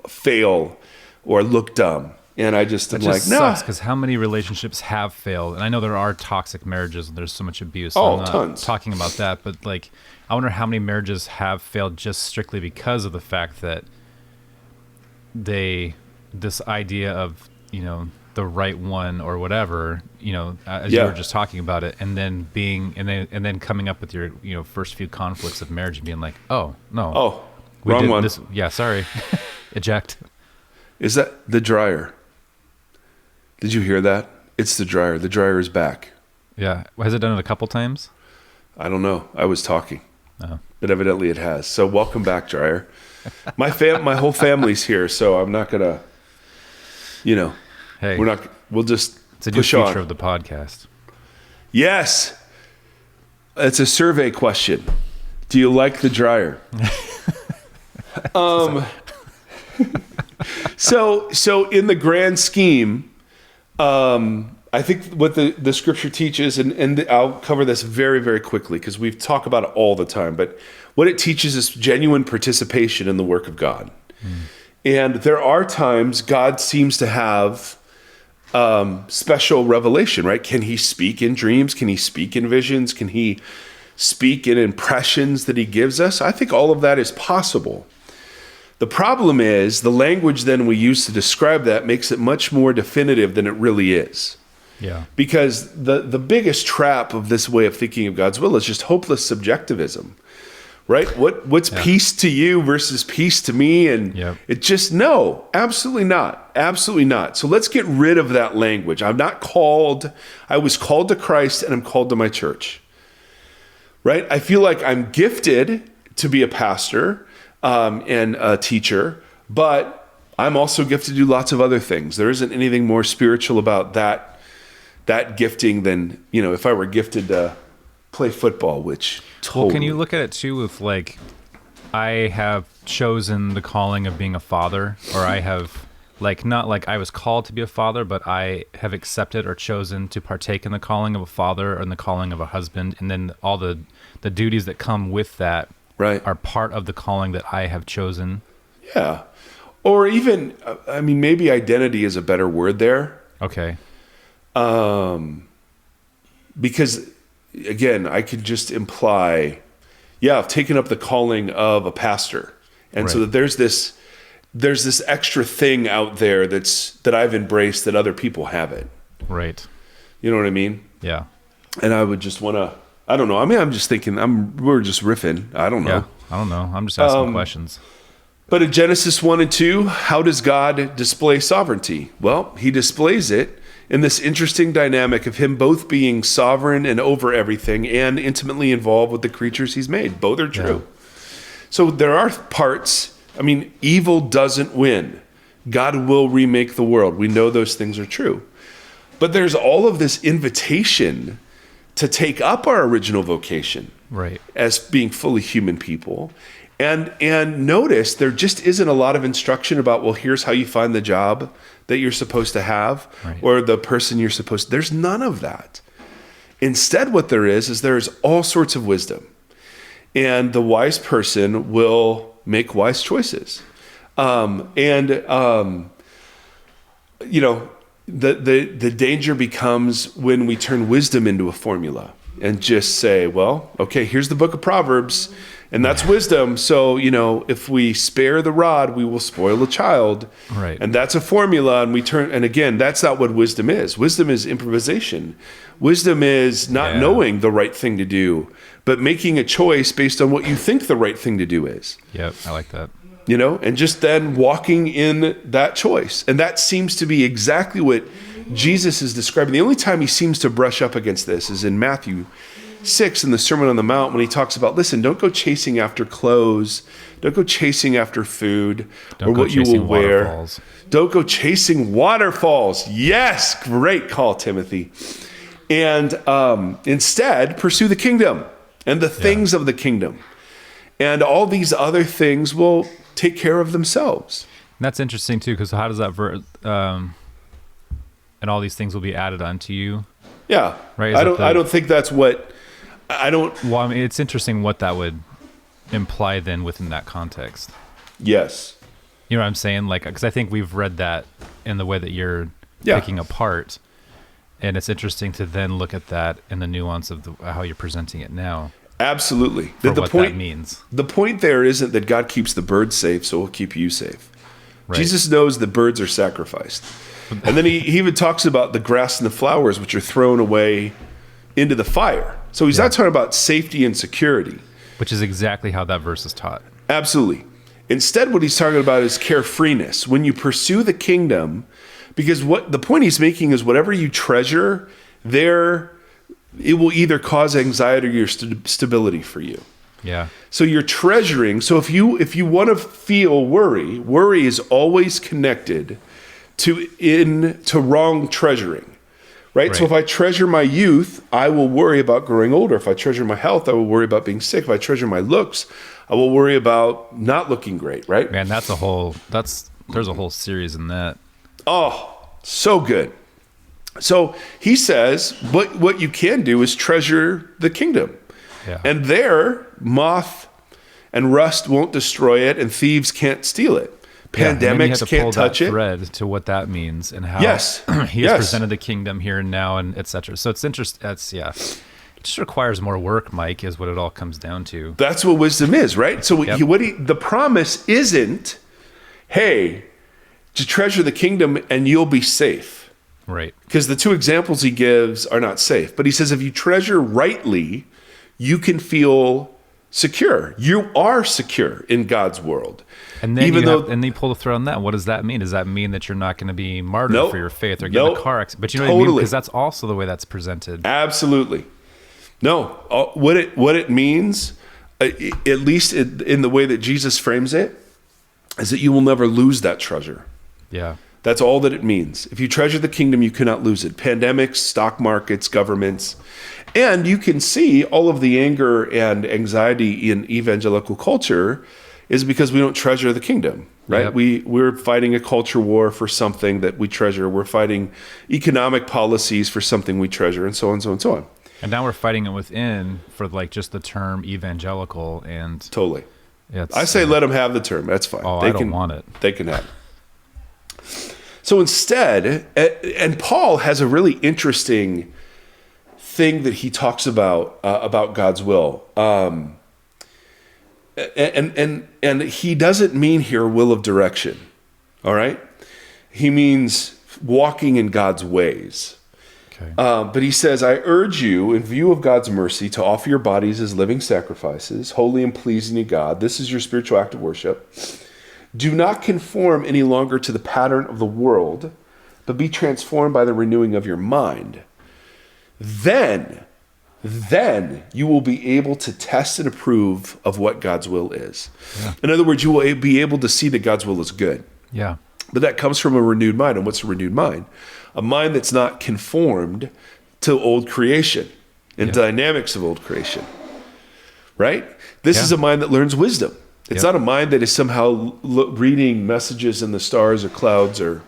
fail or look dumb. And I just am like, no. Sucks because how many relationships have failed? And I know there are toxic marriages and there's so much abuse. So I'm not tons. Talking about that, but like, I wonder how many marriages have failed just strictly because of the fact that this idea of, the right one or whatever, as you were just talking about it, and then and then coming up with your, first few conflicts of marriage and being like, oh no, wrong one. Sorry, eject. Is that the dryer? Did you hear that? It's the dryer. The dryer is back. Yeah. Has it done it a couple times? I don't know. I was talking. But evidently it has. So welcome back, Dryer. My whole family's here, so I'm not gonna, Hey, we'll just it's a new push feature on. of the podcast. Yes. It's a survey question. Do you like the dryer? So in the grand scheme, I think what the scripture teaches, and I'll cover this very, very quickly because we've talked about it all the time, but what it teaches is genuine participation in the work of God. And there are times God seems to have special revelation, right? Can he speak in dreams? Can he speak in visions? Can he speak in impressions that he gives us? I think all of that is possible. The problem is the language then we use to describe that makes it much more definitive than it really is. Yeah. Because the biggest trap of this way of thinking of God's will is just hopeless subjectivism, right? What's peace to you versus peace to me? And it just, no, absolutely not. Absolutely not. So let's get rid of that language. I was called to Christ and I'm called to my church, right? I feel like I'm gifted to be a pastor and a teacher, but I'm also gifted to do lots of other things. There isn't anything more spiritual about that gifting than, if I were gifted to play football, which totally. Well, can you look at it too with I have chosen the calling of being a father, or I have not like I was called to be a father, but I have accepted or chosen to partake in the calling of a father and the calling of a husband. And then all the duties that come with that are part of the calling that I have chosen. Yeah. Or even, maybe identity is a better word there. Okay. Because again, I could just imply, I've taken up the calling of a pastor. And so that there's this extra thing out there that I've embraced that other people haven't. Right. You know what I mean? Yeah. And I would just want to, I don't know. I'm just thinking we're just riffing. I don't know. Yeah, I don't know. I'm just asking questions. But in Genesis 1 and 2, how does God display sovereignty? Well, he displays it in this interesting dynamic of him both being sovereign and over everything and intimately involved with the creatures he's made. Both are true. Yeah. So there are parts, evil doesn't win. God will remake the world. We know those things are true. But there's all of this invitation to take up our original vocation as being fully human people. And notice there just isn't a lot of instruction about, well, here's how you find the job that you're supposed to have or the person you're supposed to. There's none of that. Instead, what there is there's all sorts of wisdom. And the wise person will make wise choices. The danger becomes when we turn wisdom into a formula and just say, well, okay, here's the book of Proverbs, and that's wisdom. So, if we spare the rod, we will spoil a child. Right. And that's a formula, and again, that's not what wisdom is. Wisdom is improvisation. Wisdom is not knowing the right thing to do, but making a choice based on what you think the right thing to do is. Yep, I like that. And just then walking in that choice. And that seems to be exactly what Jesus is describing. The only time he seems to brush up against this is in Matthew 6 in the Sermon on the Mount when he talks about, listen, don't go chasing after clothes. Don't go chasing after food or what you will wear. Waterfalls. Don't go chasing waterfalls. Yes, great call, Timothy. And instead, pursue the kingdom and the things of the kingdom. And all these other things will take care of themselves. And that's interesting too, because how does that and all these things will be added unto you? Yeah, right. I don't think that's what. I don't. Well, it's interesting what that would imply then within that context. Yes. You know what I'm saying? Because I think we've read that in the way that you're picking apart, and it's interesting to then look at that in the nuance of how you're presenting it now. Absolutely. For what that means. The point there isn't that God keeps the birds safe, so he'll keep you safe. Right. Jesus knows the birds are sacrificed. And then he even talks about the grass and the flowers, which are thrown away into the fire. So he's not talking about safety and security. Which is exactly how that verse is taught. Absolutely. Instead, what he's talking about is carefreeness. When you pursue the kingdom, because what the point he's making is whatever you treasure, it will either cause anxiety or stability for you. Yeah. So you're treasuring. So if you want to feel worry is always connected to wrong treasuring. Right? So if I treasure my youth, I will worry about growing older. If I treasure my health, I will worry about being sick. If I treasure my looks, I will worry about not looking great, right? Man, there's a whole series in that. Oh, so good. So he says, what you can do is treasure the kingdom. Yeah. And there, moth and rust won't destroy it, and thieves can't steal it. Pandemics can't touch it. Thread to what that means and how he has presented the kingdom here and now, and etc. So it's interesting. It just requires more work, Mike, is what it all comes down to. That's what wisdom is, right? So the promise isn't, hey, to treasure the kingdom and you'll be safe. Right. Because the two examples he gives are not safe. But he says if you treasure rightly, you can feel secure. You are secure in God's world. And then and they pull the thread on that. What does that mean? Does that mean that you're not going to be martyred for your faith or get in a car accident? But you know what I mean? Because that's also the way that's presented. Absolutely. No. What it means, at least in the way that Jesus frames it, is that you will never lose that treasure. Yeah. That's all that it means. If you treasure the kingdom, you cannot lose it. Pandemics, stock markets, governments. And you can see all of the anger and anxiety in evangelical culture is because we don't treasure the kingdom, right? Yep. We're fighting a culture war for something that we treasure. We're fighting economic policies for something we treasure, and so on, so on, so on. And now we're fighting it within for like just the term evangelical and... Totally. I say let them have the term. That's fine. Oh, I don't want it. They can have it. So instead, and Paul has a really interesting thing that he talks about God's will. And he doesn't mean here will of direction. All right? He means walking in God's ways. Okay. But he says, I urge you, in view of God's mercy, to offer your bodies as living sacrifices, holy and pleasing to God. This is your spiritual act of worship. Do not conform any longer to the pattern of the world, but be transformed by the renewing of your mind. Then you will be able to test and approve of what God's will is. Yeah. In other words, you will be able to see that God's will is good. Yeah. But that comes from a renewed mind. And what's a renewed mind? A mind that's not conformed to old creation and dynamics of old creation. Right? This is a mind that learns wisdom. It's not a mind that is somehow reading messages in the stars or clouds or,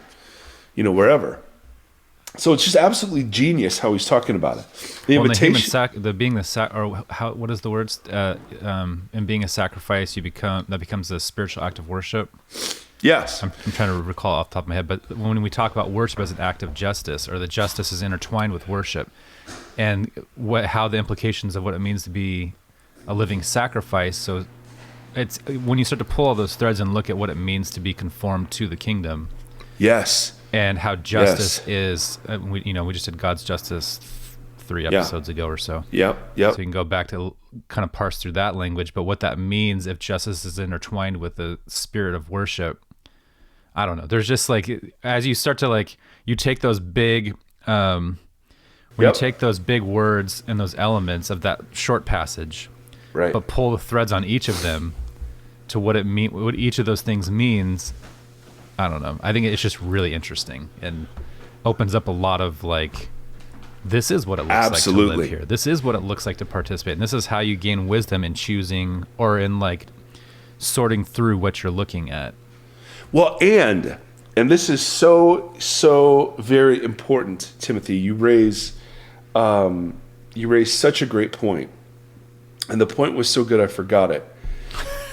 wherever. So it's just absolutely genius how he's talking about it. The invitation, what is the words? In being a sacrifice, that becomes a spiritual act of worship. Yes. I'm trying to recall off the top of my head, but when we talk about worship as an act of justice, or the justice is intertwined with worship, and how the implications of what it means to be a living sacrifice. So it's when you start to pull all those threads and look at what it means to be conformed to the kingdom. Yes. And how justice is, we just did God's justice 3 episodes ago or so. Yep. So you can go back to kind of parse through that language, but what that means if justice is intertwined with the spirit of worship, I don't know. There's just as you start to you take those big, you take those big words and those elements of that short passage, right? But pull the threads on each of them to what each of those things means. I don't know. I think it's just really interesting and opens up a lot of this is what it looks like to live here. This is what it looks like to participate. And this is how you gain wisdom in choosing or in sorting through what you're looking at. Well, and this is so very important, Timothy. You raise such a great point. And the point was so good I forgot it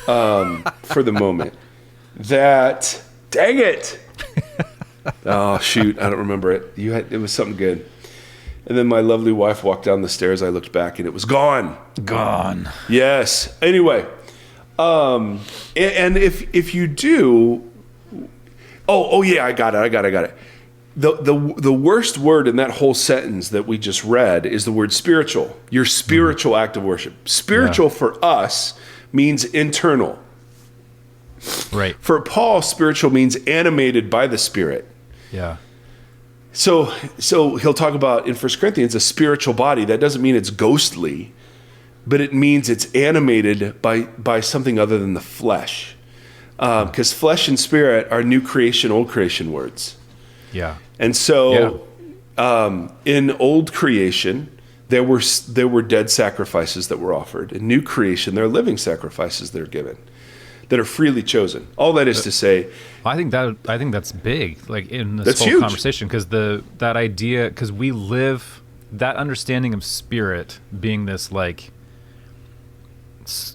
for the moment. That, dang it. Oh, shoot. I don't remember it. It was something good. And then my lovely wife walked down the stairs. I looked back and it was gone. Gone. Yes. Anyway. And if you do, I got it. The worst word in that whole sentence that we just read is the word spiritual. Your spiritual act of worship. Spiritual for us means internal. Right. For Paul, spiritual means animated by the Spirit. Yeah. So he'll talk about in 1 Corinthians a spiritual body. That doesn't mean it's ghostly. but it means it's animated by something other than the flesh. Because flesh and spirit are new creation, old creation words. Yeah. And so in old creation, there were dead sacrifices that were offered. In new creation, there are living sacrifices that are given, that are freely chosen. All that is to say, I think that's big, like in this That's whole huge. conversation, because that idea, because we live that understanding of spirit being this, like,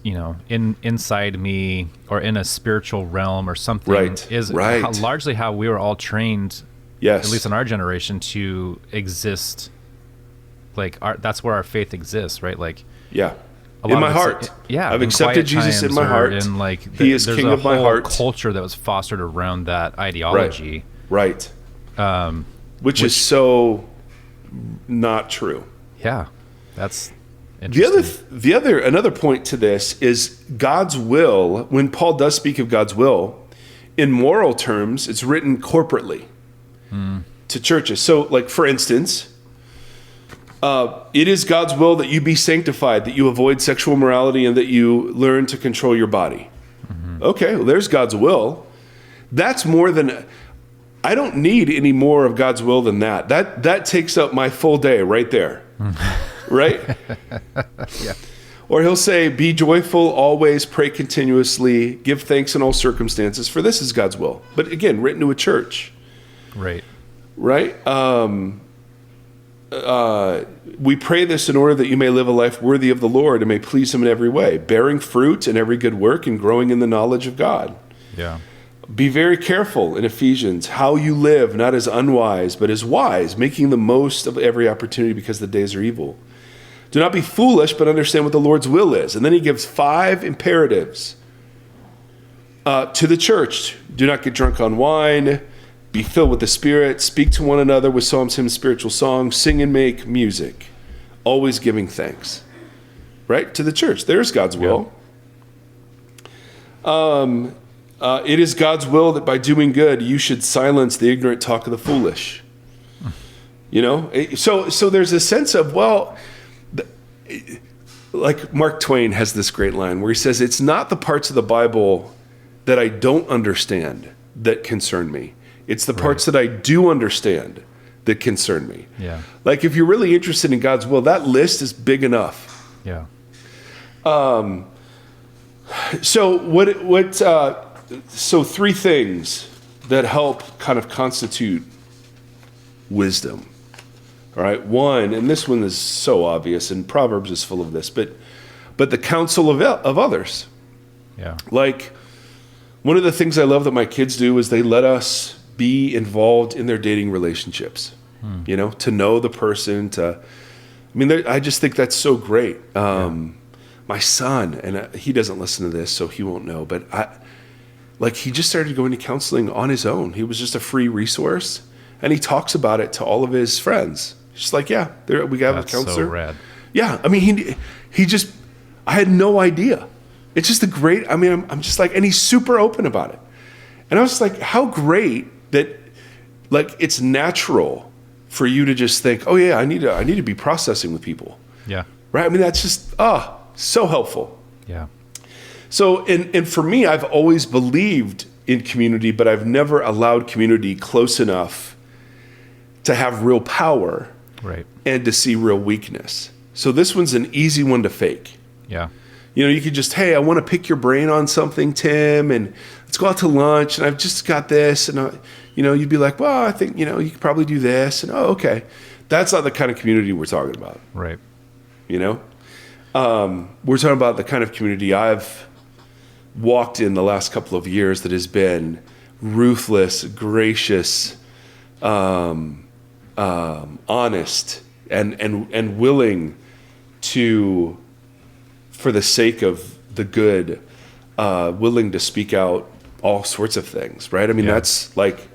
inside me or in a spiritual realm or something, is largely how we were all trained. yes, At least in our generation, to exist. Like that's where our faith exists, right? Like, yeah. a lot In my of it's- heart. yeah, I've in accepted quiet Jesus in times my or heart. in, like, He is there's king a of my whole heart. culture that was fostered around that ideology. Right. Which is so not true. Yeah, that's interesting. Another point to this is God's will. When Paul does speak of God's will, in moral terms, it's written corporately to churches. So, like, for instance, it is God's will that you be sanctified, that you avoid sexual immorality, and that you learn to control your body. Okay, well, there's God's will. That's more than... I don't need any more of God's will than that. That takes up my full day right there. Right? Yeah. Or he'll say, be joyful always, pray continuously, give thanks in all circumstances, for this is God's will. But again, written to a church. Right. Right? We pray this in order that you may live a life worthy of the Lord and may please him in every way, bearing fruit in every good work and growing in the knowledge of God. Yeah. Be very careful in Ephesians how you live, not as unwise, but as wise, making the most of every opportunity because the days are evil. Do not be foolish, but understand what the Lord's will is. And then he gives 5 imperatives to the church. Do not get drunk on wine. Be filled with the Spirit. Speak to one another with psalms, hymns, spiritual songs. Sing and make music. Always giving thanks. Right? To the church. There's God's will. It is God's will that by doing good, you should silence the ignorant talk of the foolish. You know? So there's a sense of, like Mark Twain has this great line where he says, it's not the parts of the Bible that I don't understand that concern me. It's the parts that I do understand that concern me. Yeah. Like, if you're really interested in God's will, that list is big enough. Yeah. So 3 things that help kind of constitute wisdom. All right. 1, and this one is so obvious, and Proverbs is full of this, but the counsel of others. Yeah. Like, one of the things I love that my kids do is they let us be involved in their dating relationships. You know, to know the person, I just think that's so great. My son, and he doesn't listen to this, so he won't know, but he just started going to counseling on his own. He was just a free resource, and he talks about it to all of his friends. He's just like, yeah, we have a counselor. So rad. Yeah, I mean, he just, I had no idea. It's just I'm just like, and he's super open about it. And I was like, how great that, like, it's natural for you to just think, oh yeah, I need to be processing with people. Yeah. Right? I mean, that's just, so helpful. Yeah. So, and for me, I've always believed in community, but I've never allowed community close enough to have real power. Right. And to see real weakness. So this one's an easy one to fake. Yeah. You know, you could just, hey, I want to pick your brain on something, Tim, and let's go out to lunch, and I've just got this, and you'd be like, well, I think, you could probably do this, and okay. That's not the kind of community we're talking about. Right. You know? We're talking about the kind of community I've walked in the last couple of years that has been ruthless, gracious, honest, and willing to, for the sake of the good, willing to speak out all sorts of things, right? I mean, that's like,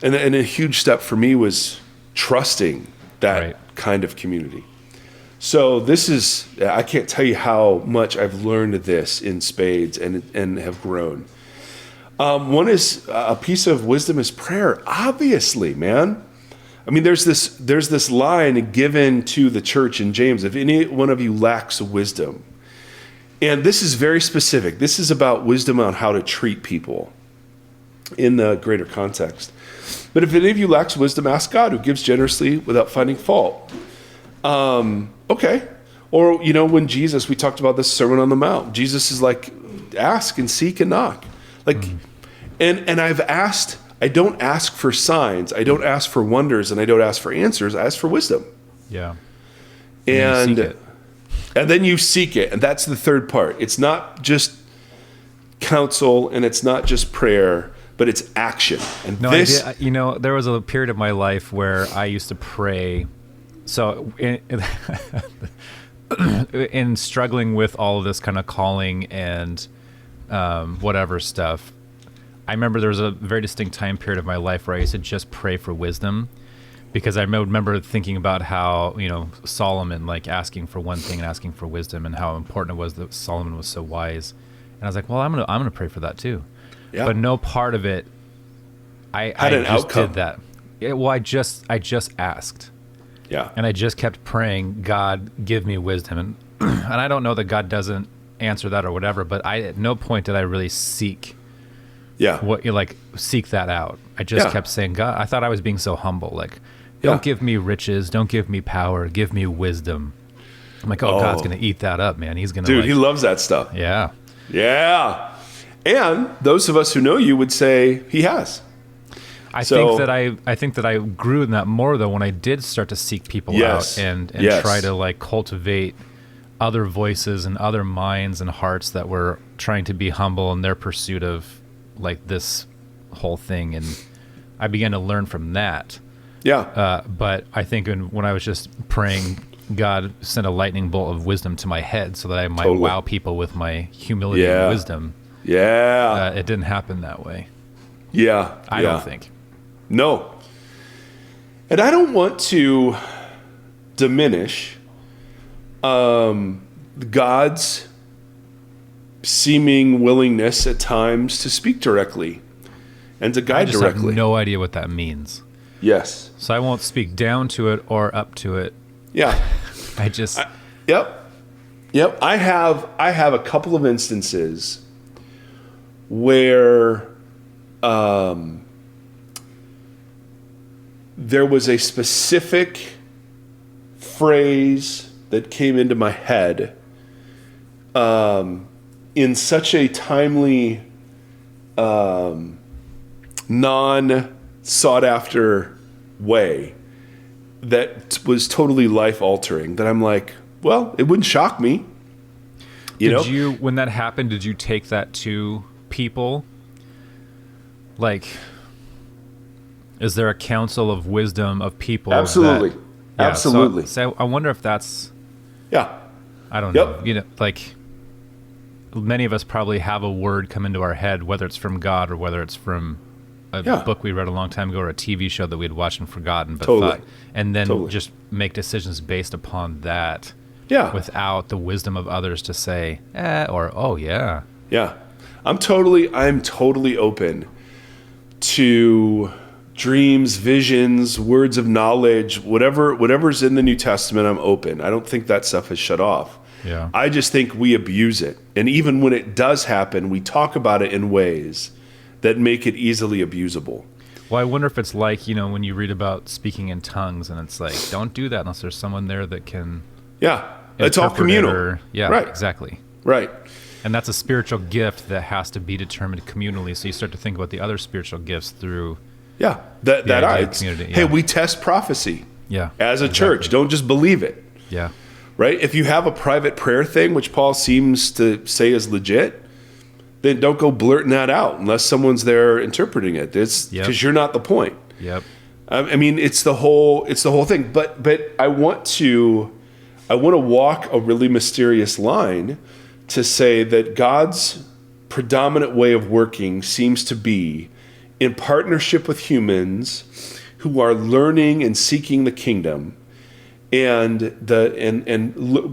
and a huge step for me was trusting that kind of community. So this is, I can't tell you how much I've learned this in spades and have grown. One is, a piece of wisdom is prayer. Obviously, man. I mean, there's this line given to the church in James, if any one of you lacks wisdom. And this is very specific. This is about wisdom on how to treat people in the greater context. But if any of you lacks wisdom, ask God, who gives generously without finding fault. Okay. Or, when Jesus, we talked about this Sermon on the Mount. Jesus is like, ask and seek and knock. Like, and I've asked, I don't ask for signs. I don't ask for wonders, and I don't ask for answers. I ask for wisdom. Yeah. And then you seek it. And that's the third part. It's not just counsel, and it's not just prayer, but it's action. And No, there was a period of my life where I used to pray. So in struggling with all of this kind of calling and whatever stuff, I remember there was a very distinct time period of my life where I used to just pray for wisdom, because I remember thinking about how, Solomon, like asking for one thing and asking for wisdom, and how important it was that Solomon was so wise. And I was like, well, I'm gonna pray for that too. Yeah. But no part of it, I just outcome. Did that. I just asked. Yeah. And I just kept praying, God, give me wisdom. And and I don't know that God doesn't answer that or whatever, but at no point did I really seek seek that out. I just kept saying, God, I thought I was being so humble. Like, don't give me riches, don't give me power, give me wisdom. I'm like, God's going to eat that up, man. He's going to Dude, he loves that stuff. Yeah. Yeah. And those of us who know you would say he has. I think that I grew in that more though when I did start to seek people out and try to like cultivate other voices and other minds and hearts that were trying to be humble in their pursuit of like this whole thing, and I began to learn from that. Yeah. But I think when I was just praying, God sent a lightning bolt of wisdom to my head so that I might wow people with my humility and wisdom. Yeah. It didn't happen that way. Yeah. I don't think. No. And I don't want to diminish God's seeming willingness at times to speak directly and to guide directly. I have no idea what that means. Yes. So I won't speak down to it or up to it. Yeah. Yep. I have a couple of instances where there was a specific phrase that came into my head in such a timely, non-sought-after way that was totally life-altering, that I'm like, well, it wouldn't shock me. When that happened, did you take that to people? Like, is there a council of wisdom of people? Absolutely. Absolutely. So I wonder if that's... Yeah. I don't know. Like, many of us probably have a word come into our head, whether it's from God or whether it's from a book we read a long time ago or a TV show that we had watched and forgotten, but just make decisions based upon that. Yeah. Without the wisdom of others to say, or, oh, yeah. Yeah. I'm totally open to dreams, visions, words of knowledge, whatever's in the New Testament. I'm open. I don't think that stuff is shut off. Yeah. I just think we abuse it. And even when it does happen, we talk about it in ways that make it easily abusable. Well, I wonder if it's like, when you read about speaking in tongues and it's like, don't do that unless there's someone there that can. Yeah. It's all communal. Right. Exactly. Right. And that's a spiritual gift that has to be determined communally. So you start to think about the other spiritual gifts through. Yeah. Community. Hey, we test prophecy. Yeah. As a church. Don't just believe it. Yeah. Right? If you have a private prayer thing, which Paul seems to say is legit, then don't go blurting that out unless someone's there interpreting it. It's because you're not the point. Yep. I mean, it's the whole thing. But I want to walk a really mysterious line to say that God's predominant way of working seems to be in partnership with humans who are learning and seeking the kingdom, and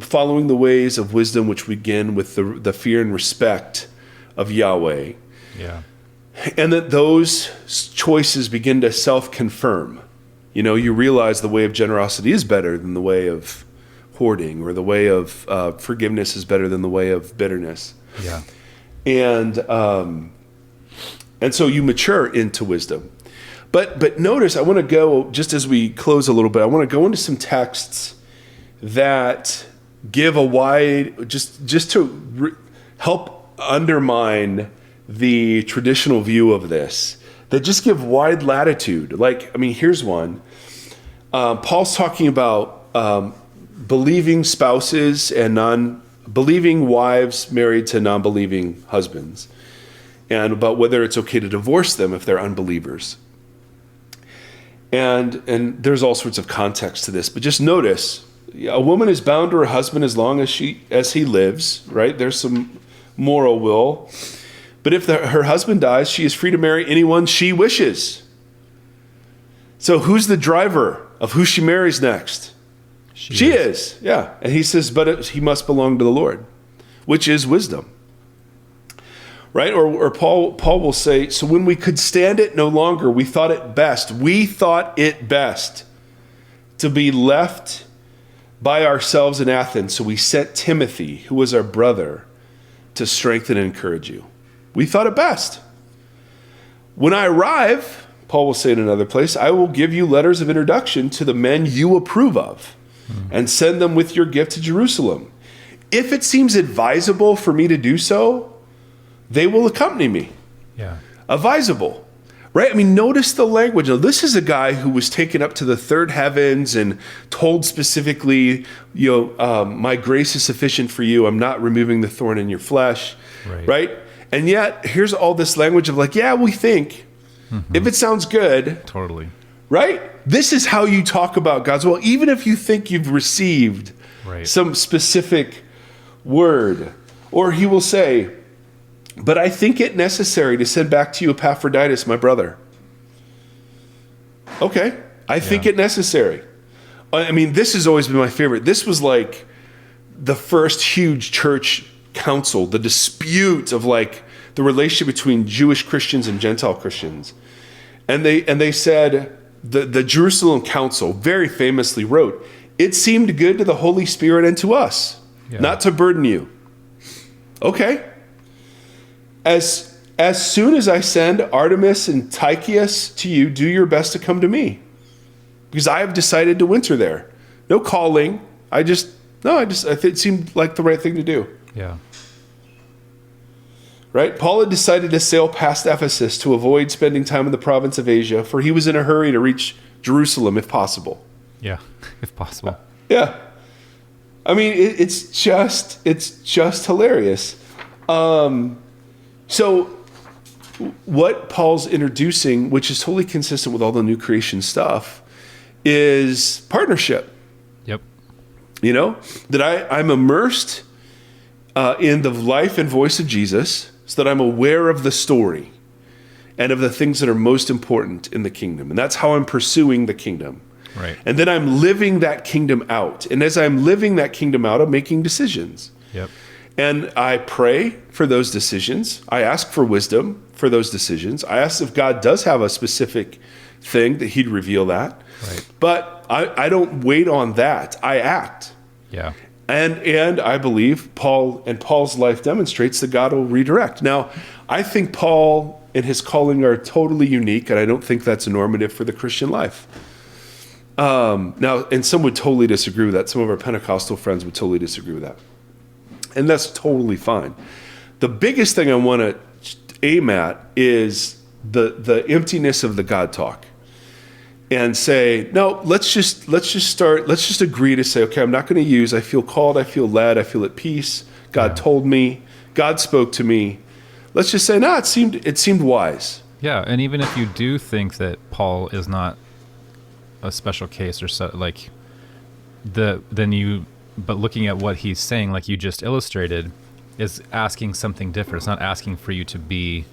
following the ways of wisdom, which begin with the fear and respect of Yahweh. Yeah. And that those choices begin to self-confirm. You realize the way of generosity is better than the way of hoarding, or the way of forgiveness is better than the way of bitterness. Yeah. And so you mature into wisdom. But notice, I want to go, just as we close a little bit, I want to go into some texts that give a wide, just to help undermine the traditional view of this, that just give wide latitude. Here's one. Paul's talking about believing spouses and non-believing wives married to non-believing husbands, and about whether it's okay to divorce them if they're unbelievers. And there's all sorts of context to this, but just notice, a woman is bound to her husband as long as he lives, right? There's some moral will. But if her husband dies, she is free to marry anyone she wishes. So who's the driver of who she marries next? She is, yeah. And he says, but he must belong to the Lord, which is wisdom. Right? Or Paul will say, so when we could stand it no longer, we thought it best to be left by ourselves in Athens. So we sent Timothy, who was our brother, to strengthen and encourage you. We thought it best. When I arrive, Paul will say in another place, I will give you letters of introduction to the men you approve of, and send them with your gift to Jerusalem. If it seems advisable for me to do so, they will accompany me. Yeah. Advisable. Right? Notice the language. Now, this is a guy who was taken up to the third heavens and told specifically, my grace is sufficient for you. I'm not removing the thorn in your flesh. Right? And yet, here's all this language of we think, if it sounds good. Totally. Right? This is how you talk about God's will, even if you think you've received some specific word. Or he will say, but I think it necessary to send back to you Epaphroditus, my brother. Okay, I think it necessary. This has always been my favorite. This was like the first huge church council, the dispute of the relationship between Jewish Christians and Gentile Christians. And they said, the Jerusalem council very famously wrote, it seemed good to the Holy Spirit and to us, not to burden you. Okay. As soon as I send Artemis and Tychicus to you, do your best to come to me, because I have decided to winter there. No calling. I think it seemed like the right thing to do. Yeah. Right? Paul had decided to sail past Ephesus to avoid spending time in the province of Asia, for he was in a hurry to reach Jerusalem if possible. Yeah, if possible. Yeah. It's just hilarious. So what Paul's introducing, which is totally consistent with all the new creation stuff, is partnership. Yep. That I'm immersed in the life and voice of Jesus, so that I'm aware of the story and of the things that are most important in the kingdom. And that's how I'm pursuing the kingdom. Right. And then I'm living that kingdom out. And as I'm living that kingdom out, I'm making decisions. Yep. And I pray for those decisions. I ask for wisdom for those decisions. I ask if God does have a specific thing that he'd reveal that. Right. But I don't wait on that. I act. Yeah. And I believe Paul's life demonstrates that God will redirect. Now, I think Paul and his calling are totally unique, and I don't think that's normative for the Christian life. Now, and some would totally disagree with that. Some of our Pentecostal friends would totally disagree with that. And that's totally fine. The biggest thing I want to aim at is the emptiness of the God talk. And say, no, let's just agree to say, okay, I'm not going to use, I feel called, I feel led, I feel at peace. God told me, God spoke to me. Let's just say, no, it seemed wise. Yeah, and even if you do think that Paul is not a special case or so, but looking at what he's saying, like you just illustrated, is asking something different. It's not asking for you to be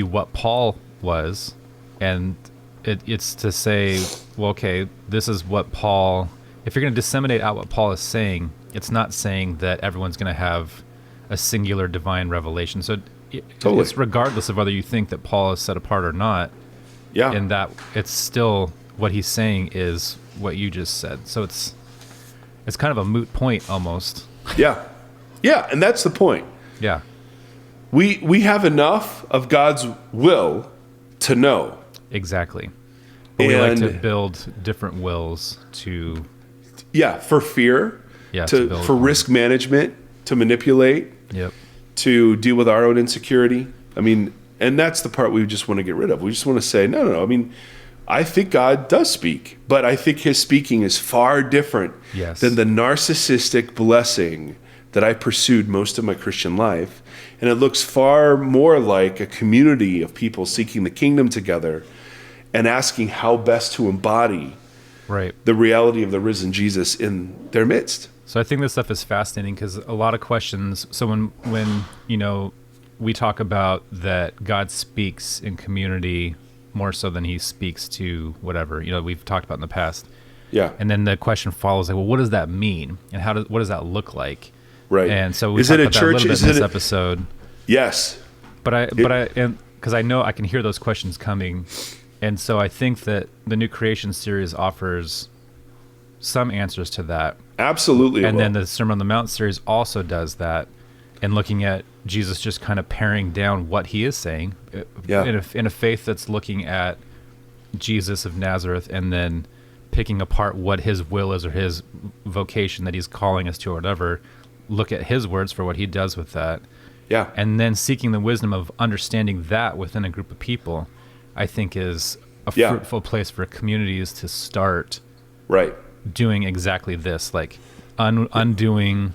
what Paul was, and it's to say, well, okay, this is what Paul, if you're going to disseminate out what Paul is saying, it's not saying that everyone's going to have a singular divine revelation. So it's regardless of whether you think that Paul is set apart or not. Yeah. And that it's still what he's saying is what you just said. So it's kind of a moot point almost. Yeah. Yeah, and that's the point. Yeah. We have enough of God's will to know. Exactly. But we like to And- build different wills to Yeah, for fear, to build for risk management, to manipulate, Yep. to deal with our own insecurity. I mean, and that's the part we just want to get rid of. We just want to say, no. I mean, I think God does speak, but I think his speaking is far different Yes. than the narcissistic blessing that I pursued most of my Christian life. And it looks far more like a community of people seeking the kingdom together and asking how best to embody Right. the reality of the risen Jesus in their midst. So I think this stuff is fascinating because a lot of questions. So when we talk about that God speaks in community more so than he speaks to whatever, we've talked about in the past. Yeah. And then the question follows, like, well, what does that mean? And what does that look like? Right. And so we Is talked it a about that a church? little bit Is in it this a- episode. Yes. Because I know I can hear those questions coming. And so I think that the New Creation series offers some answers to that. Absolutely. And then the Sermon on the Mount series also does that, and looking at Jesus just kind of paring down what he is saying Yeah. in a faith that's looking at Jesus of Nazareth and then picking apart what his will is or his vocation that he's calling us to or whatever, look at his words for what he does with that. Yeah. And then seeking the wisdom of understanding that within a group of people, I think is a Yeah. fruitful place for communities to start Right. doing exactly this, like undoing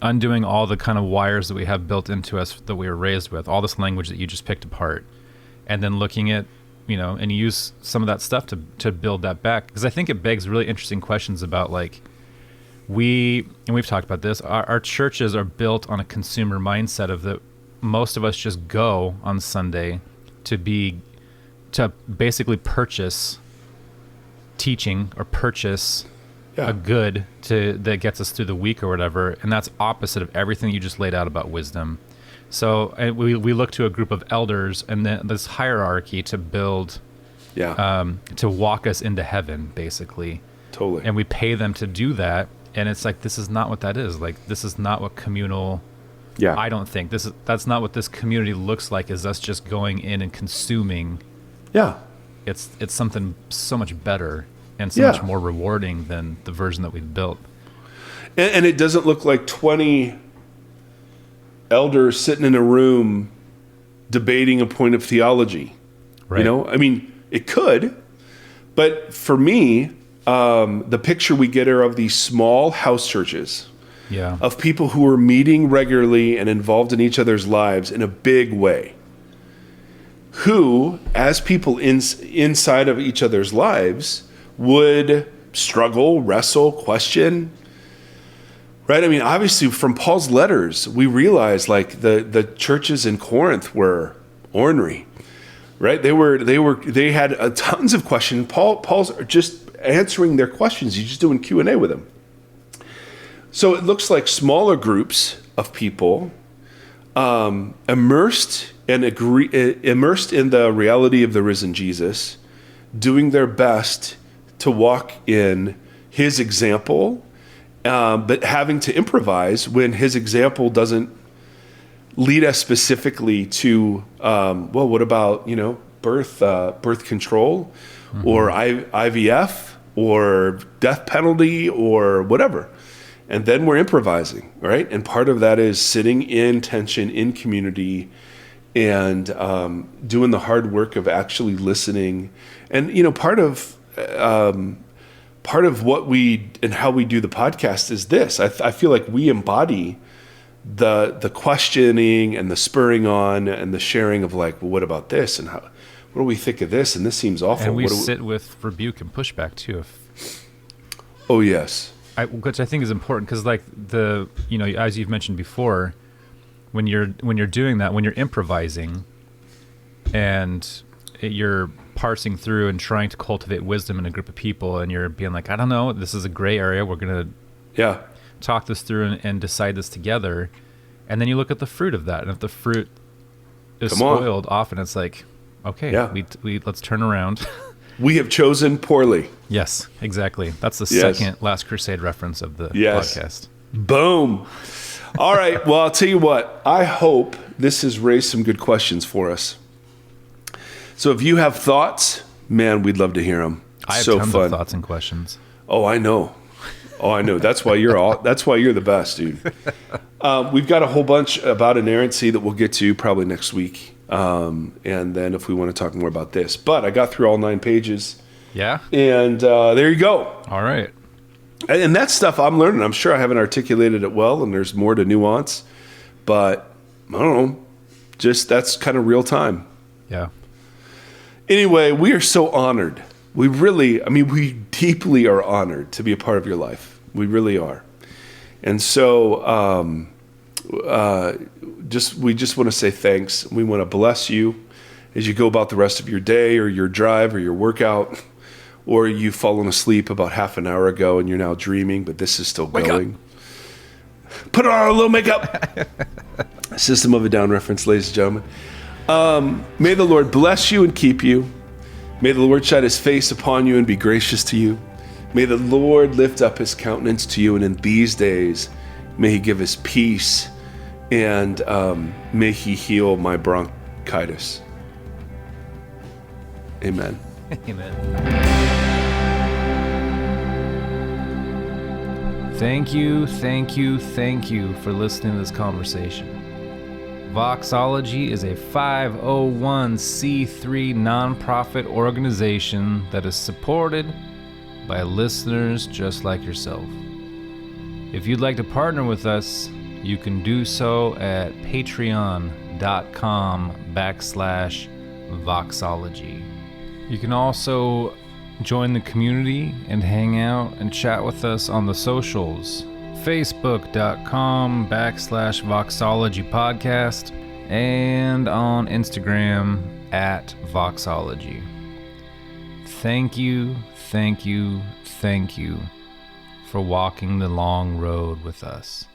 all the kind of wires that we have built into us that we were raised with, all this language that you just picked apart, and then looking at, and use some of that stuff to build that back. Because I think it begs really interesting questions about, like, we've talked about this, our churches are built on a consumer mindset of that most of us just go on Sunday to basically purchase teaching or purchase Yeah. a good that gets us through the week or whatever, and that's opposite of everything you just laid out about wisdom. So we look to a group of elders and then this hierarchy to build, Yeah. to walk us into heaven, basically. Totally. And we pay them to do that, and it's like, this is not what that is. Like, this is not what communal. Yeah. I don't think that's not what this community looks like. Is us just going in and consuming. Yeah. It's something so much better and so Yeah. much more rewarding than the version that we've built. And it doesn't look like 20 elders sitting in a room debating a point of theology. Right. I mean, it could, but for me, the picture we get are of these small house churches Yeah. of people who are meeting regularly and involved in each other's lives in a big way, who, as people inside of each other's lives, would struggle, wrestle, question. Right? I mean, obviously, from Paul's letters, we realize, like, the churches in Corinth were ornery, right? They had tons of questions. Paul's just answering their questions. He's just doing Q&A with them. So it looks like smaller groups of people immersed in the reality of the risen Jesus, doing their best to walk in his example, but having to improvise when his example doesn't lead us specifically to, what about, birth control, mm-hmm. or IVF, or death penalty, or whatever. And then we're improvising, right? And part of that is sitting in tension, in community, and doing the hard work of actually listening. And, part of what we and how we do the podcast is this. I feel like we embody the questioning and the spurring on and the sharing of, like, well, what about this, and what do we think of this, and this seems awful. And we sit with rebuke and pushback too. Oh yes, which I think is important, because, like, as you've mentioned before, when you're doing that, when you're improvising and you're parsing through and trying to cultivate wisdom in a group of people, and you're being like, I don't know, this is a gray area, we're gonna talk this through and decide this together, and then you look at the fruit of that, and if the fruit is spoiled, often it's like, okay, we let's turn around We have chosen poorly. Yes, exactly. That's the Yes. second Last Crusade reference of the Yes. podcast. Boom. All right. Well, I'll tell you what. I hope this has raised some good questions for us. So if you have thoughts, man, we'd love to hear them. I have so tons fun. of thoughts and questions. Oh, I know. That's why you're the best, dude. We've got a whole bunch about inerrancy that we'll get to probably next week. And then if we want to talk more about this. But I got through all 9 pages. Yeah? And there you go. All right. And that stuff I'm learning. I'm sure I haven't articulated it well, and there's more to nuance. But I don't know. Just that's kind of real time. Yeah. Anyway, we are so honored. We deeply are honored to be a part of your life. We really are. And so we just want to say thanks. We want to bless you as you go about the rest of your day or your drive or your workout, or you've fallen asleep about half an hour ago and you're now dreaming, but this is still going. Put on a little makeup. System of a Down reference, ladies and gentlemen. May the Lord bless you and keep you. May the Lord shine his face upon you and be gracious to you. May the Lord lift up his countenance to you, and in these days, may he give us peace, and may he heal my bronchitis. Amen. Amen. Thank you for listening to this conversation. Voxology is a 501c3 nonprofit organization that is supported by listeners just like yourself. If you'd like to partner with us, you can do so at patreon.com/Voxology. You can also join the community and hang out and chat with us on the socials. Facebook.com/Voxology Podcast and on Instagram @Voxology. Thank you for walking the long road with us.